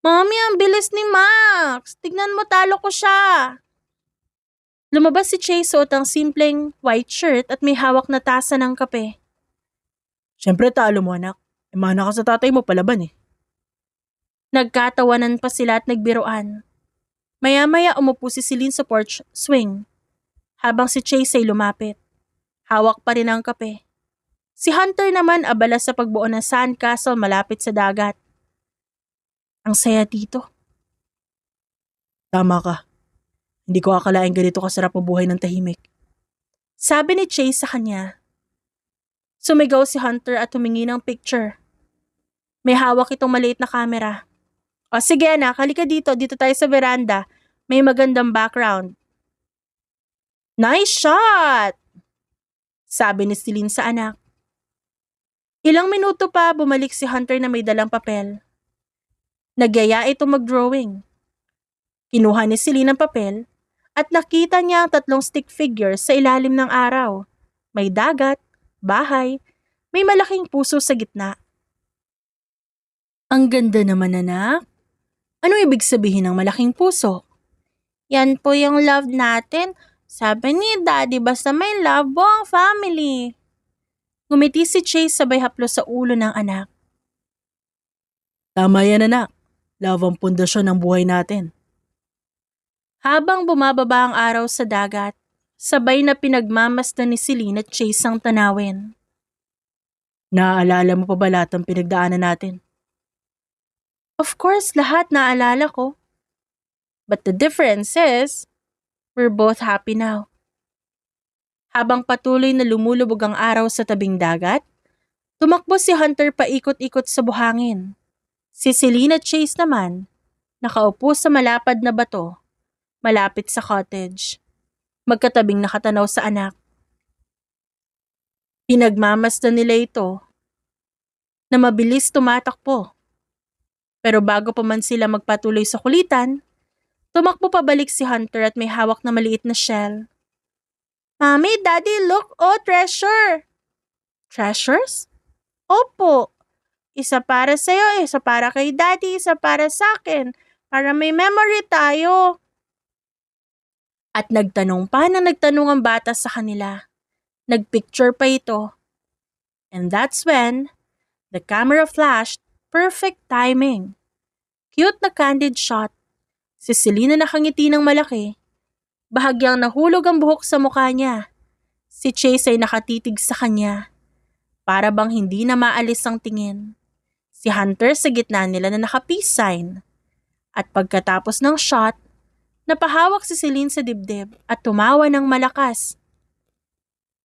Speaker 1: Mommy, ang bilis ni Max! Tignan mo, talo ko siya! Lumabas si Chase suot ang simpleng white shirt at may hawak na tasa ng kape.
Speaker 2: Siyempre talo mo anak, mana ka sa tatay mo palaban eh.
Speaker 1: Nagkatawanan pa sila at nagbiruan. Maya-maya umupo si Celine sa porch swing, habang si Chase ay lumapit. Hawak pa rin ang kape. Si Hunter naman abala sa pagbuo ng sandcastle malapit sa dagat. Ang saya dito.
Speaker 2: Tama ka. Hindi ko akalain ganito kasarap mabuhay ng tahimik.
Speaker 1: Sabi ni Chase sa kanya. Sumigaw si Hunter at humingi ng picture. May hawak itong maliit na camera. O sige anak, halika dito tayo sa veranda. May magandang background. Nice shot! Sabi ni Celine sa anak. Ilang minuto pa bumalik si Hunter na may dalang papel. Nagyaya ito mag-drawing. Kinuha ni Celine ang papel at nakita niya ang 3 stick figures sa ilalim ng araw. May dagat, bahay, May malaking puso sa gitna.
Speaker 2: Ang ganda naman, anak. Ano ibig sabihin ng malaking puso?
Speaker 1: Yan po yung love natin. Sabi ni Daddy, basta may love, buong family.
Speaker 2: Ngumiti si Chase sabay haplos sa ulo ng anak. Tama yan, anak. Love ang pundasyon ng buhay natin.
Speaker 1: Habang bumababa ang araw sa dagat, sabay na pinagmamasdan ni Celine at Chase ang tanawin.
Speaker 2: Naaalala mo pa ba lahat ng pinagdaanan natin?
Speaker 1: Of course, lahat naalala ko. But the difference is, we're both happy now. Habang patuloy na lumulubog ang araw sa tabing dagat, tumakbo si Hunter paikot-ikot sa buhangin. Si Celine at Chase naman, nakaupo sa malapad na bato, malapit sa cottage, magkatabing nakatanaw sa anak. Pinagmamasdan nila ito na mabilis tumatakbo. Pero bago pa man sila magpatuloy sa kulitan, tumakbo pabalik si Hunter at may hawak na maliit na shell. Mommy, Daddy, look! Oh, treasure! Treasures? Opo. Isa para sa'yo, isa para kay Daddy, isa para sa'kin. Para may memory tayo. At nagtanong pa na nagtanong ang bata sa kanila. Nagpicture pa ito. And that's when the camera flashed. Perfect timing. Cute na candid shot. Si Celine nakangiti ng malaki. Bahagyang nahulog ang buhok sa mukha niya. Si Chase ay nakatitig sa kanya. Para bang hindi na maalis ang tingin. Si Hunter sa gitna nila na naka-peace sign. At pagkatapos ng shot, napahawak si Celine sa dibdib at tumawa ng malakas.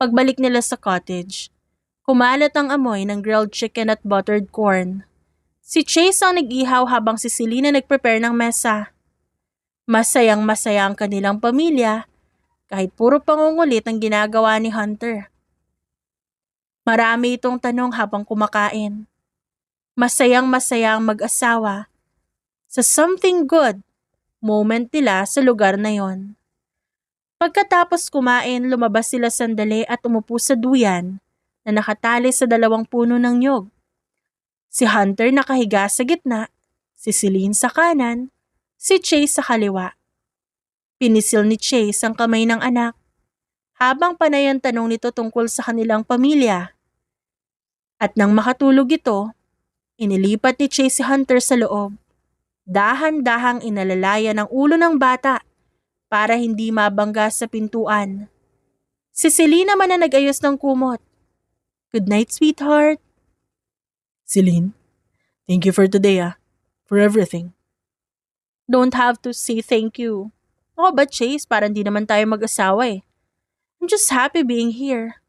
Speaker 1: Pagbalik nila sa cottage, kumalat ang amoy ng grilled chicken at buttered corn. Si Chase ang nag-ihaw habang si Celine nag-prepare ng mesa. Masayang-masaya ang kanilang pamilya kahit puro pangungulit ang ginagawa ni Hunter. Marami itong tanong habang kumakain. Masayang-masaya ang mag-asawa sa something good moment nila sa lugar na yon. Pagkatapos kumain, lumabas sila sandali at umupo sa duyan na nakatali sa dalawang puno ng nyog. Si Hunter nakahiga sa gitna, si Celine sa kanan, si Chase sa kaliwa. Pinisil ni Chase ang kamay ng anak, habang panay ang tanong nito tungkol sa kanilang pamilya. At nang makatulog ito, inilipat ni Chase si Hunter sa loob. Dahan-dahang inalalaya ng ulo ng bata para hindi mabangga sa pintuan. Si Celine naman na nag-ayos ng kumot. Good night, sweetheart.
Speaker 2: Celine, thank you for today, for everything.
Speaker 1: Don't have to say thank you. Ako ba, Chase? Parang di naman tayo mag-asawa eh. I'm just happy being here.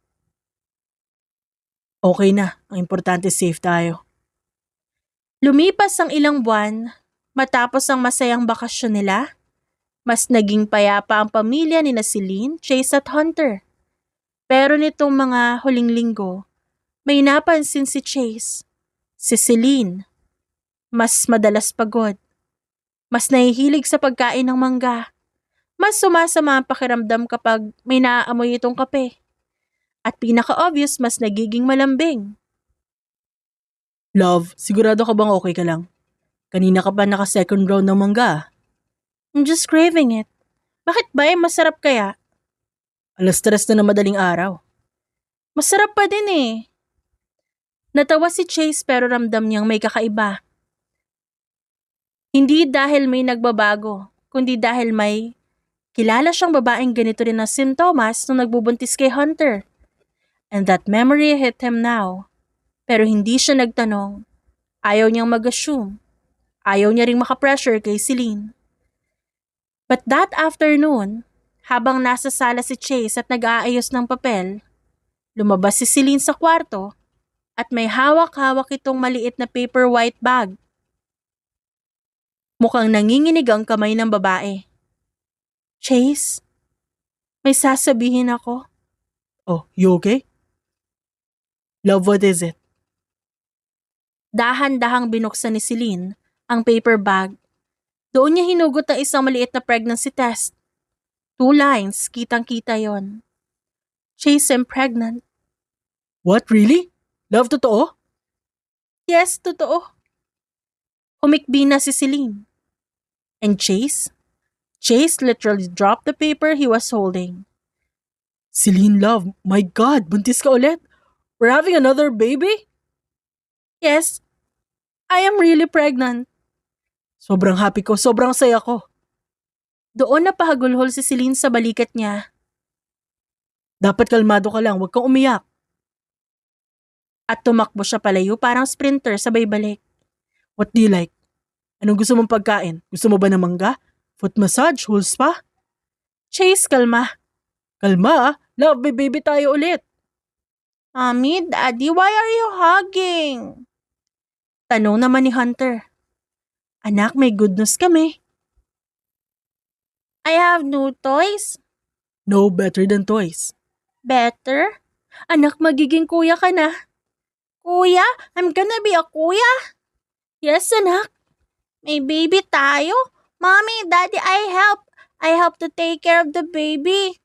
Speaker 2: Okay na. Ang importante safe tayo.
Speaker 1: Lumipas ang ilang buwan, matapos ang masayang bakasyon nila, mas naging payapa ang pamilya ni Celine, Chase at Hunter. Pero nitong mga huling linggo, may napansin si Chase. Si Celine, mas madalas pagod. Mas nahihilig sa pagkain ng mangga. Mas sumasama ang pakiramdam kapag may naaamoy itong kape. At pinaka-obvious, mas nagiging malambing.
Speaker 2: Love, sigurado ka bang okay ka lang? Kanina ka pa naka-second round ng mangga.
Speaker 1: I'm just craving it. Bakit ba masarap kaya?
Speaker 2: 3:00 na madaling araw.
Speaker 1: Masarap pa din eh. Natawa si Chase pero ramdam niyang may kakaiba. Hindi dahil may nagbabago, kundi dahil may kilala siyang babaeng ganito rin na sintomas nung nagbubuntis kay Hunter. And that memory hit him now. Pero hindi siya nagtanong. Ayaw niyang mag-assume. Ayaw niya ring makapressure kay Celine. But that afternoon, habang nasa sala si Chase at nag-aayos ng papel, lumabas si Celine sa kwarto at may hawak-hawak itong maliit na paper white bag. Mukhang nanginginig ang kamay ng babae. Chase, may sasabihin ako.
Speaker 2: Oh, you okay? Love, what is it?
Speaker 1: Dahan-dahang binuksan ni Celine ang paper bag. Doon niya hinugot ang isang maliit na pregnancy test. 2 lines, kitang-kita yon. Chase, I'm pregnant.
Speaker 2: What, really? Love, totoo?
Speaker 1: Yes, totoo. Humikbi na si Celine. And Chase? Chase literally dropped the paper he was holding.
Speaker 2: Celine, love, my God, buntis ka ulit? We're having another baby?
Speaker 1: Yes, I am really pregnant.
Speaker 2: Sobrang happy ko, sobrang saya ko.
Speaker 1: Doon napahagulhol si Celine sa balikat niya.
Speaker 2: Dapat kalmado ka lang, huwag kang umiyak.
Speaker 1: At tumakbo siya palayo parang sprinter sabay balik.
Speaker 2: What do you like? Anong gusto mong pagkain? Gusto mo ba ng mangga? Foot massage? Whole spa?
Speaker 1: Chase, kalma.
Speaker 2: Kalma ah, love, may baby tayo ulit.
Speaker 1: Mommy, Daddy, why are you hugging? Tanong naman ni Hunter. Anak, may good news kami. I have new toys.
Speaker 2: No better than toys.
Speaker 1: Better? Anak, magiging kuya ka na. Kuya? I'm gonna be a kuya? Yes, anak. May baby tayo? Mommy, Daddy, I help. I help to take care of the baby.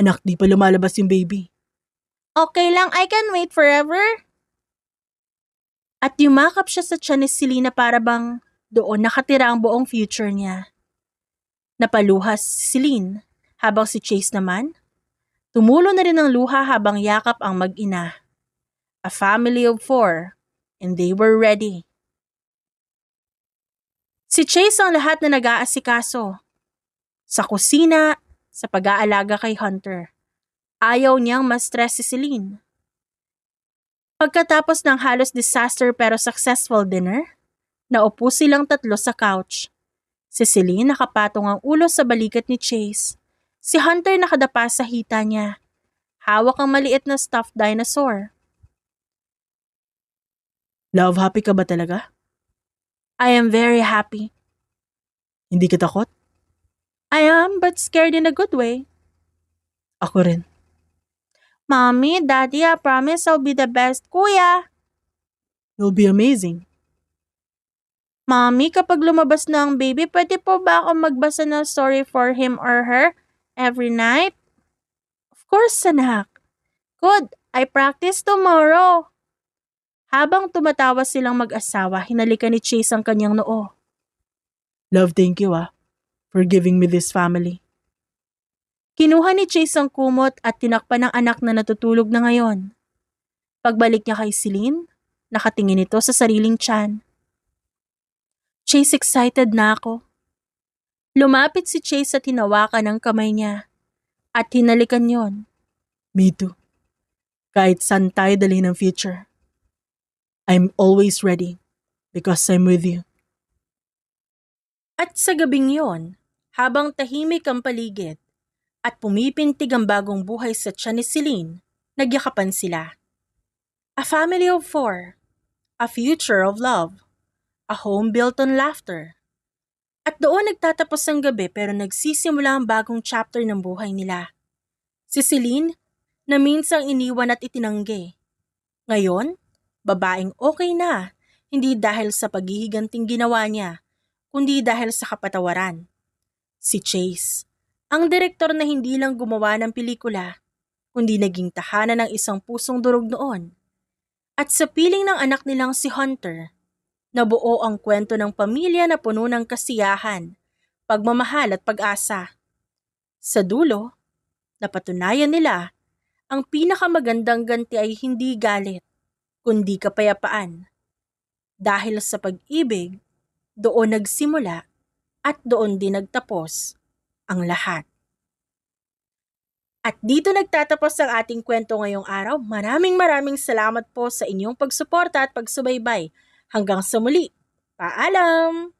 Speaker 2: Anak, di pa lumalabas yung baby.
Speaker 1: Okay lang, I can wait forever. At yumakap siya sa tiyan ni Selena para bang doon nakatira ang buong future niya. Napaluhas si Celine, habang si Chase naman, tumulo na rin ng luha habang yakap ang mag-ina. A family of 4, and they were ready. Si Chase ang lahat na nag-aasikaso. Sa kusina, sa pag-aalaga kay Hunter. Ayaw niyang ma-stress si Celine. Pagkatapos ng halos disaster pero successful dinner, naupo silang tatlo sa couch. Si Celine nakapatong ang ulo sa balikat ni Chase. Si Hunter nakadapa sa hita niya. Hawak ang maliit na stuffed dinosaur.
Speaker 2: Love, happy ka ba talaga?
Speaker 1: I am very happy.
Speaker 2: Hindi ka takot?
Speaker 1: I am, but scared in a good way.
Speaker 2: Ako rin.
Speaker 1: Mommy, Daddy, I promise I'll be the best kuya.
Speaker 2: You'll be amazing.
Speaker 1: Mommy, kapag lumabas na ang baby, pwede po ba ako magbasa ng story for him or her every night? Of course, anak. Good, I practice tomorrow. Habang tumatawa silang mag-asawa, hinalikan ni Chase ang kanyang noo.
Speaker 2: Love, thank you for giving me this family.
Speaker 1: Kinuha ni Chase ang kumot at tinakpan ng anak na natutulog na ngayon. Pagbalik niya kay Celine, nakatingin ito sa sariling tiyan. Chase, excited na ako. Lumapit si Chase at hinawakan ang kamay niya at hinalikan yon.
Speaker 2: Me too. Kahit saan tayo dalhin ng future. I'm always ready because I'm with you.
Speaker 1: At sa gabing yon, habang tahimik ang paligid at pumipintig ang bagong buhay sa tiyan ni Celine, nagyakapan sila. A family of 4, a future of love, a home built on laughter. At doon nagtatapos ang gabi pero nagsisimula ang bagong chapter ng buhay nila. Si Celine, na minsang iniwan at itinanggi. Ngayon, babaeng okay na, hindi dahil sa paghihiganting ginawa niya, kundi dahil sa kapatawaran. Si Chase, ang direktor na hindi lang gumawa ng pelikula, kundi naging tahanan ng isang pusong durog noon. At sa piling ng anak nilang si Hunter, nabuo ang kwento ng pamilya na puno ng kasiyahan, pagmamahal at pag-asa. Sa dulo, napatunayan nila, ang pinakamagandang ganti ay hindi galit, kundi kapayapaan. Dahil sa pag-ibig, doon nagsimula at doon din nagtapos ang lahat. At dito nagtatapos ang ating kwento ngayong araw. Maraming salamat po sa inyong pagsuporta at pagsubaybay. Hanggang sa muli. Paalam!